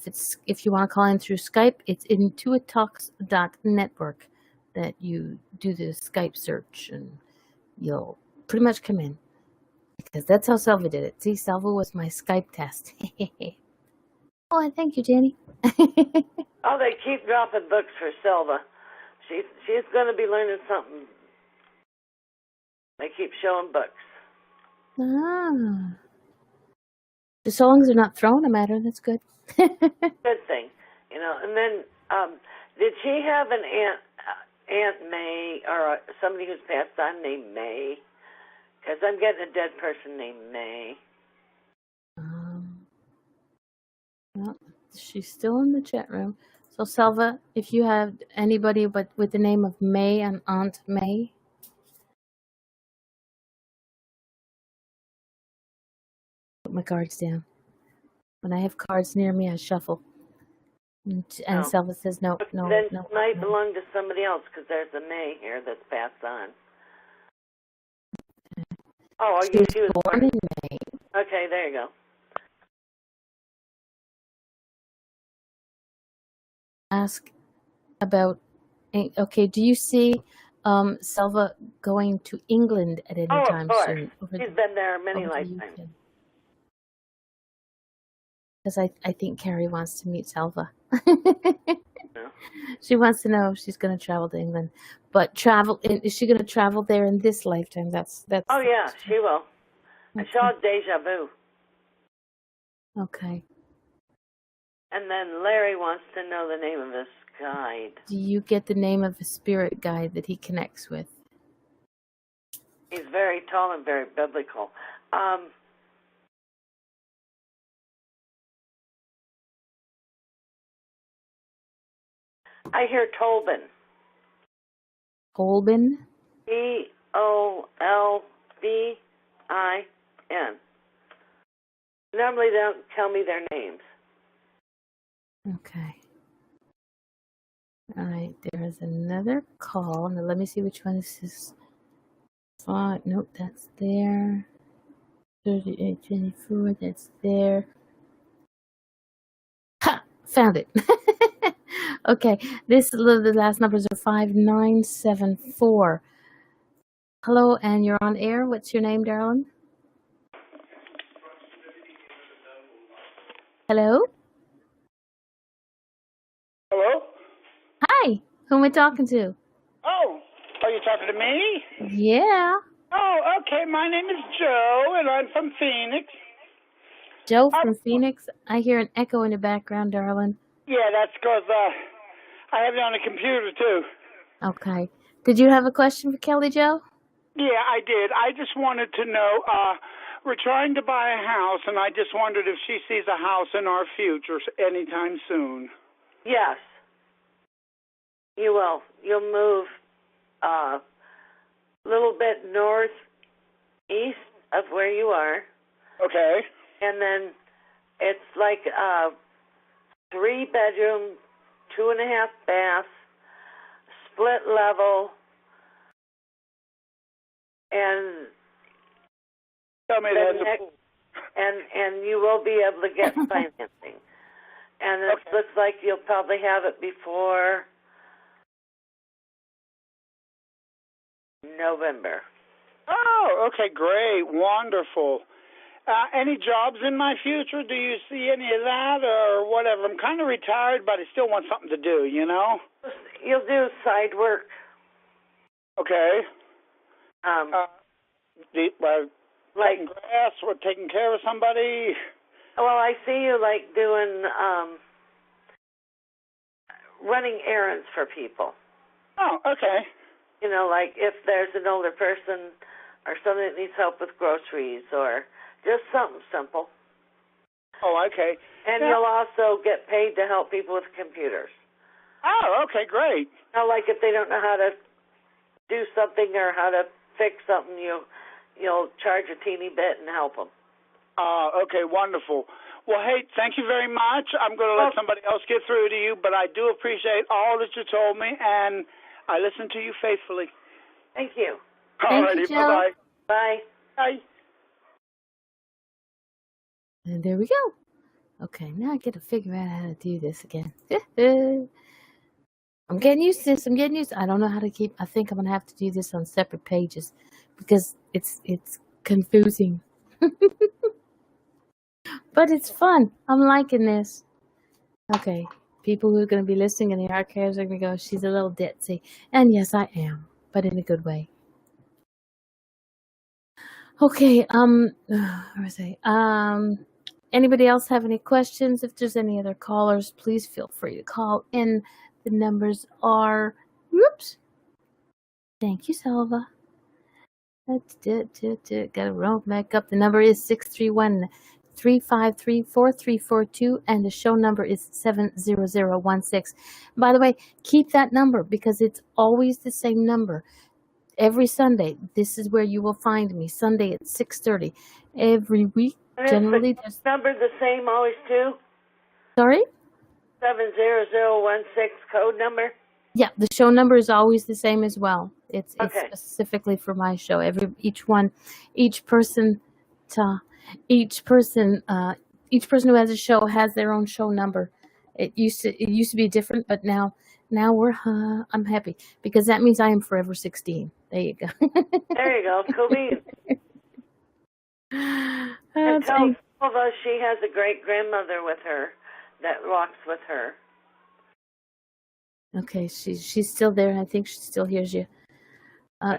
if you want to call in through Skype, it's IntuiTalks.network that you do the Skype search, and you'll pretty much come in, because that's how Selva did it. See, Selva was my Skype test. Oh, and thank you, Jenny. Oh, they keep dropping books for Selva. She's going to be learning something. They keep showing books. Ah. The songs are not thrown a matter. That's good. Good thing, And then, did she have an Aunt May, or somebody who's passed on named May? Because I'm getting a dead person named May. Well, she's still in the chat room. So, Selva, if you have anybody with the name of May and Aunt May. Put my cards down. When I have cards near me, I shuffle. And Selva says no. Then it might belong to somebody else, because there's a May here that's passed on. Oh, she was born in May. Okay, there you go. Ask about, okay, do you see Selva going to England at any time soon? She's been there many lifetimes. Because I think Carrie wants to meet Selva. She wants to know if she's going to travel to England. But is she going to travel there in this lifetime? That's. Oh, yeah, she will. Okay. I saw Deja Vu. Okay. And then Larry wants to know the name of his guide. Do you get the name of a spirit guide that he connects with? He's very tall and very biblical. I hear Tolbin. Tolbin? Tolbin. Normally they don't tell me their names. Okay. All right, there is another call. Now let me see which one this is. Nope, that's there. 3824, that's there. Ha! Found it. Okay, the last numbers are 5974. Hello, and you're on air. What's your name, darling? Hello? Hello? Hi, who am I talking to? Oh, are you talking to me? Yeah. Oh, okay. My name is Joe, and I'm from Phoenix. Joe from Phoenix. I hear an echo in the background, darling. Yeah, that's because I have it on the computer too. Okay. Did you have a question for Kelly Jo? Yeah, I did. I just wanted to know, we're trying to buy a house, and I just wondered if she sees a house in our future anytime soon. Yes, you will. You'll move a little bit northeast of where you are. Okay. And then it's like a 3-bedroom, 2.5 bath, split level, and Tell me that. and you will be able to get financing. And it looks like you'll probably have it before November. Oh, okay, great, wonderful. Any jobs in my future? Do you see any of that or whatever? I'm kind of retired, but I still want something to do, you know? You'll do side work. Okay. Like cutting grass or taking care of somebody. Well, I see you like doing running errands for people. Oh, okay. You know, like if there's an older person or somebody that needs help with groceries or just something simple. Oh, okay. And you'll also get paid to help people with computers. Oh, okay, great. Now, like if they don't know how to do something or how to fix something, you'll charge a teeny bit and help them. Okay, wonderful. Well, hey, thank you very much. I'm going to let somebody else get through to you, but I do appreciate all that you told me, and I listen to you faithfully. Thank you. All righty, bye-bye. Bye. Bye. And there we go. Okay, now I get to figure out how to do this again. I'm getting used to this. I don't know how to keep. I think I'm going to have to do this on separate pages because it's confusing. But it's fun. I'm liking this. Okay, people who are going to be listening in the archives are going to go, she's a little ditzy. And yes, I am, but in a good way. Okay, where was I? Anybody else have any questions? If there's any other callers, please feel free to call in. The numbers are, whoops. Thank you, Salva. Got to roll back up. The number is 631-353-4342, and the show number is 70016. By the way, keep that number because it's always the same number. Every Sunday, this is where you will find me. Sunday at 6:30 every week. Generally, the number the same always too? Sorry? 70016 code number? Yeah, the show number is always the same as well. It's specifically for my show. Each person who has a show has their own show number. It used to be different, but now I'm happy because that means I am forever 16. There you go. There you go. Cool beans. And tell Silva she has a great grandmother with her that walks with her. Okay, she's still there. I think she still hears you.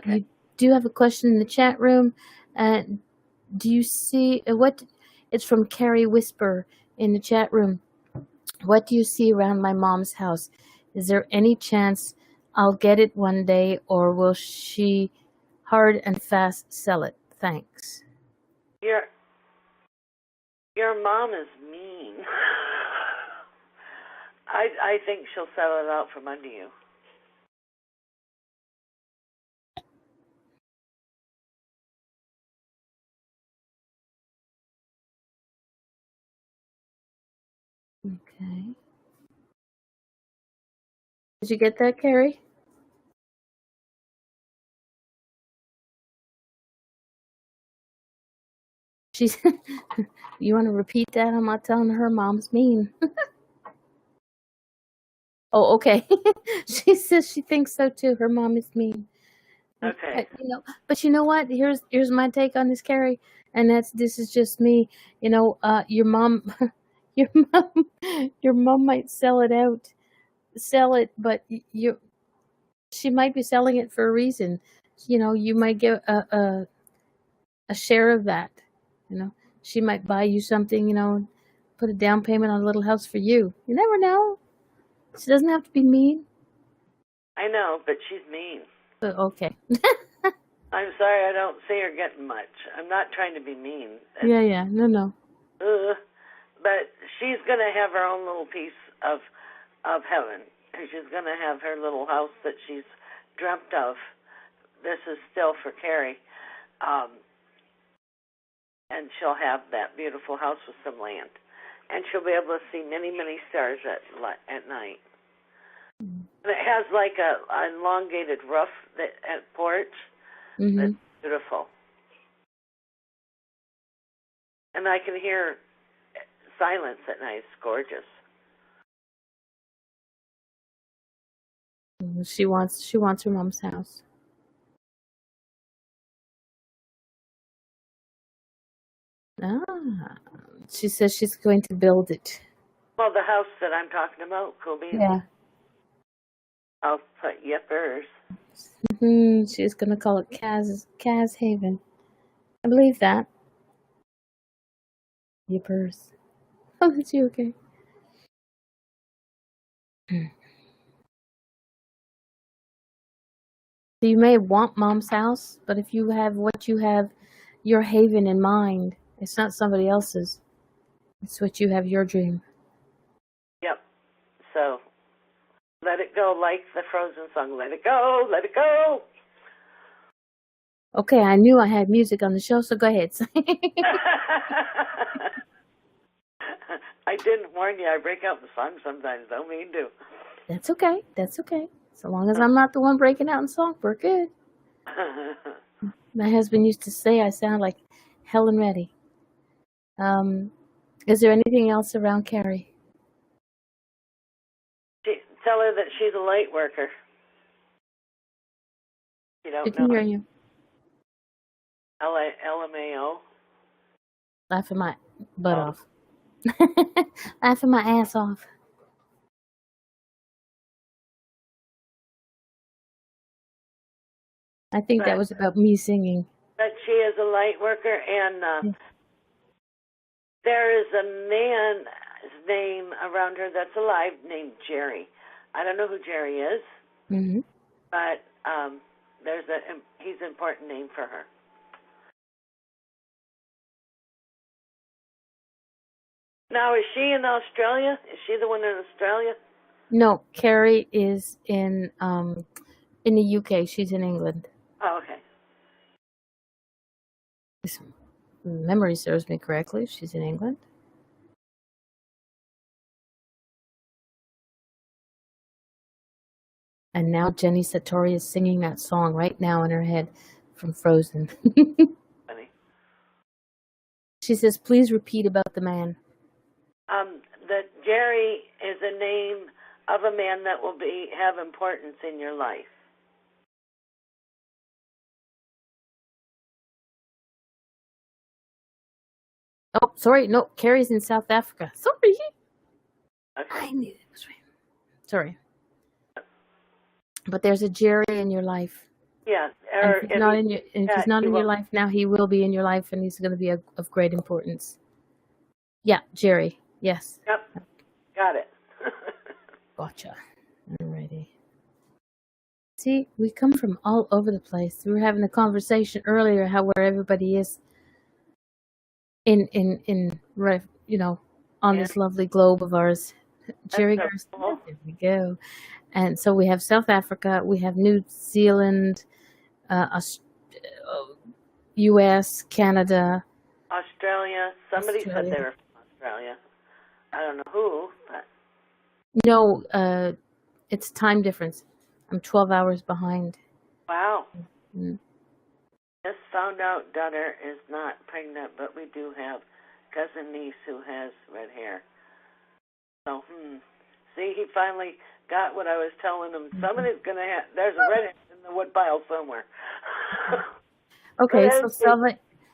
You do have a question in the chat room. Do you see what? It's from Carrie Whisper in the chat room. What do you see around my mom's house? Is there any chance I'll get it one day, or will she hard and fast sell it? Thanks. Your mom is mean. I think she'll sell it out from under you. Okay. Did you get that, Carrie? She's. You want to repeat that? I'm not telling her mom's mean. Oh, okay. She says she thinks so too. Her mom is mean. Okay. But you know what? Here's my take on this, Carrie, and this is just me. Your mom, your mom might sell it, but she might be selling it for a reason. You might get a share of that. She might buy you something, put a down payment on a little house for you. You never know. She doesn't have to be mean. I know, but she's mean. Okay. I'm sorry, I don't see her getting much. I'm not trying to be mean. Yeah. No. But she's gonna have her own little piece of heaven. She's gonna have her little house that she's dreamt of. This is still for Carrie. And she'll have that beautiful house with some land. And she'll be able to see many, many stars at night. And it has like a elongated roof at porch. Mm-hmm. That's beautiful. And I can hear silence at night. It's gorgeous. She wants her mom's house. She says she's going to build it. Well, the house that I'm talking about, Kobe. Yeah. I'll put yippers. She's going to call it Kaz Haven. I believe that. Yippers. Oh, is she okay? You may want mom's house, but if you have what you have, your haven in mind, it's not somebody else's. It's what you have, your dream. Yep. So, let it go like the Frozen song. Let it go, let it go. Okay, I knew I had music on the show, so go ahead. I didn't warn you. I break out in song sometimes. Don't mean to. That's okay. So long as I'm not the one breaking out in song, we're good. My husband used to say I sound like Helen Reddy. Is there anything else around Carrie? Tell her that she's a light worker. You don't I can know. hear you. LMAO. Laughing my butt off. Laughing my ass off. I think that was about me singing. But she is a light worker, and there is a man's name around her that's alive named Jerry. I don't know who Jerry is, but he's an important name for her. Now, is she in Australia? Is she the one in Australia? No, Carrie is in the UK. She's in England. Oh, okay. If memory serves me correctly, she's in England. And now Jenny Satori is singing that song right now in her head from Frozen. Funny. She says, please repeat about the man. That Jerry is a name of a man that will have importance in your life. Oh, sorry. No, Carrie's in South Africa. Sorry. Okay. I knew it was right. Sorry. But there's a Jerry in your life. Yeah. If he's not in your life now, he will be in your life, and he's going to be of great importance. Yeah, Jerry. Yes. Yep. Got it. Gotcha. Alrighty. See, we come from all over the place. We were having a conversation earlier where everybody is on this lovely globe of ours. Jerry Garcia. Cool. There we go. And so we have South Africa, we have New Zealand, U.S., Canada, Australia. Somebody said they were from Australia. I don't know who, but no, it's time difference. I'm 12 hours behind. Wow. Mm-hmm. Just found out daughter is not pregnant, but we do have cousin niece who has red hair. So, see, he finally got what I was telling him. Somebody's going to have, there's a red hair in the woodpile somewhere. Okay, so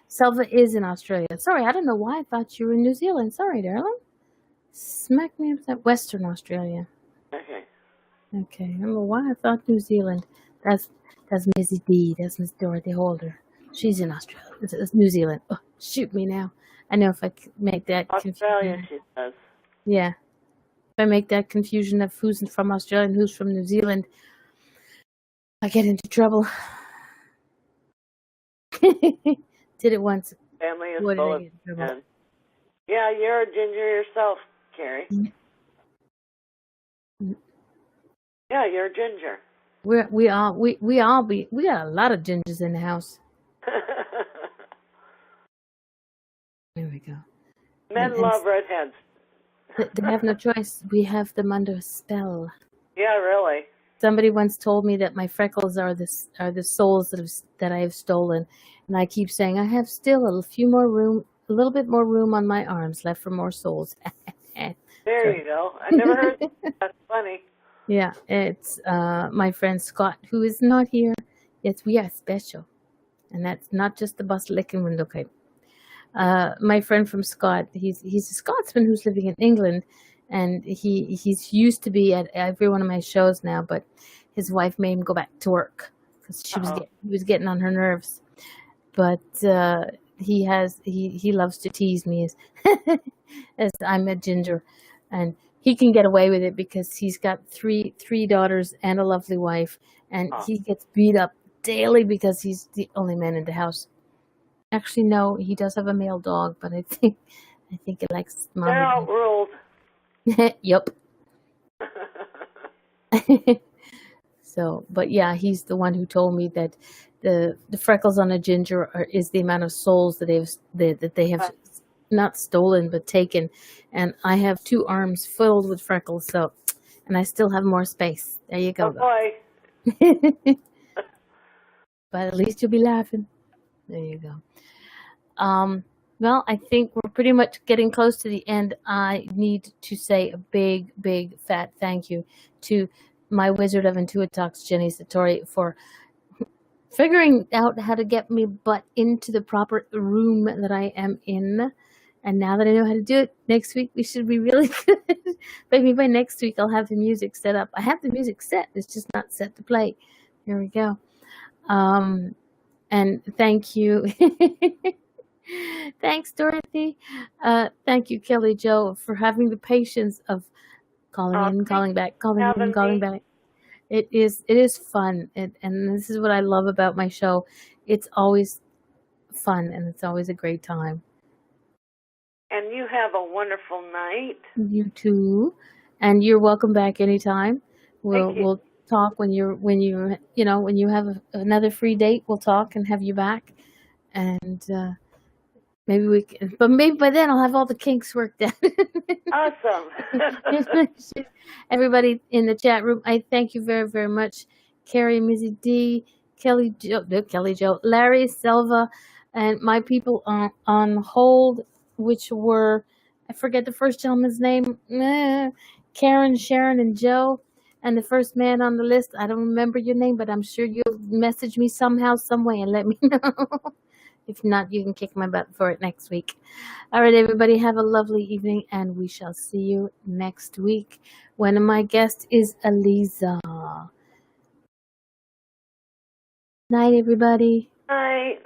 Selva is in Australia. Sorry, I don't know why I thought you were in New Zealand. Sorry, darling. Smack me upside Western Australia. Okay. I don't know why I thought New Zealand. That's Missy D. That's Miss Dorothy Holder. She's in Australia. It's New Zealand. Oh, shoot me now. I know if I make that Australia, confusion. she says. Yeah. If I make that confusion of who's from Australia and who's from New Zealand, I get into trouble. Did it once. Family is Boy, did full I of get in trouble. men. Yeah, you're a ginger yourself, Carrie. Yeah, you're a ginger. We got a lot of gingers in the house. There we go. Men love redheads. They have no choice. We have them under a spell. Yeah, really. Somebody once told me that my freckles are the souls that I have stolen, and I keep saying I have still a little bit more room on my arms left for more souls. There you go. I never heard that. That's funny. Yeah, it's my friend Scott, who is not here. Yes, we are special, and that's not just the bus licking window cape. My friend from Scott, he's a Scotsman who's living in England, and he's used to be at every one of my shows now, but his wife made him go back to work because he was getting on her nerves. But he loves to tease me as I'm a ginger, and he can get away with it because he's got three daughters and a lovely wife, and he gets beat up daily because he's the only man in the house. Actually, no, he does have a male dog, but I think he likes mommy. They're outruled. Yep. So, but yeah, he's the one who told me that the freckles on a ginger is the amount of souls that they have not stolen but taken, and I have 2 arms filled with freckles, so, and I still have more space. There you go. Oh boy. But at least you'll be laughing. There you go. Well, I think we're pretty much getting close to the end. I need to say a big, big, fat thank you to my wizard of IntuiTalks, Jenny Satori, for figuring out how to get me butt into the proper room that I am in. And now that I know how to do it, next week we should be really good. Maybe by next week I'll have the music set up. I have the music set. It's just not set to play. Here we go. And thank you. Thanks, Dorothy. Thank you, Kelly Jo, for having the patience of calling in, calling back, calling back. It is fun, and this is what I love about my show. It's always fun, and it's always a great time. And you have a wonderful night. You too, and you're welcome back anytime. We'll talk when you have another free date. We'll talk and have you back, and. Maybe we can, but maybe by then I'll have all the kinks worked out. Awesome. Everybody in the chat room, I thank you very, very much. Carrie, Mizzy D, Kelly Jo, Larry, Selva, and my people on hold, which were, I forget the first gentleman's name, Karen, Sharon, and Joe. And the first man on the list, I don't remember your name, but I'm sure you'll message me somehow, some way, and let me know. If not, you can kick my butt for it next week. All right, everybody, have a lovely evening, and we shall see you next week. One of my guests is Aliza. Night, everybody. Night.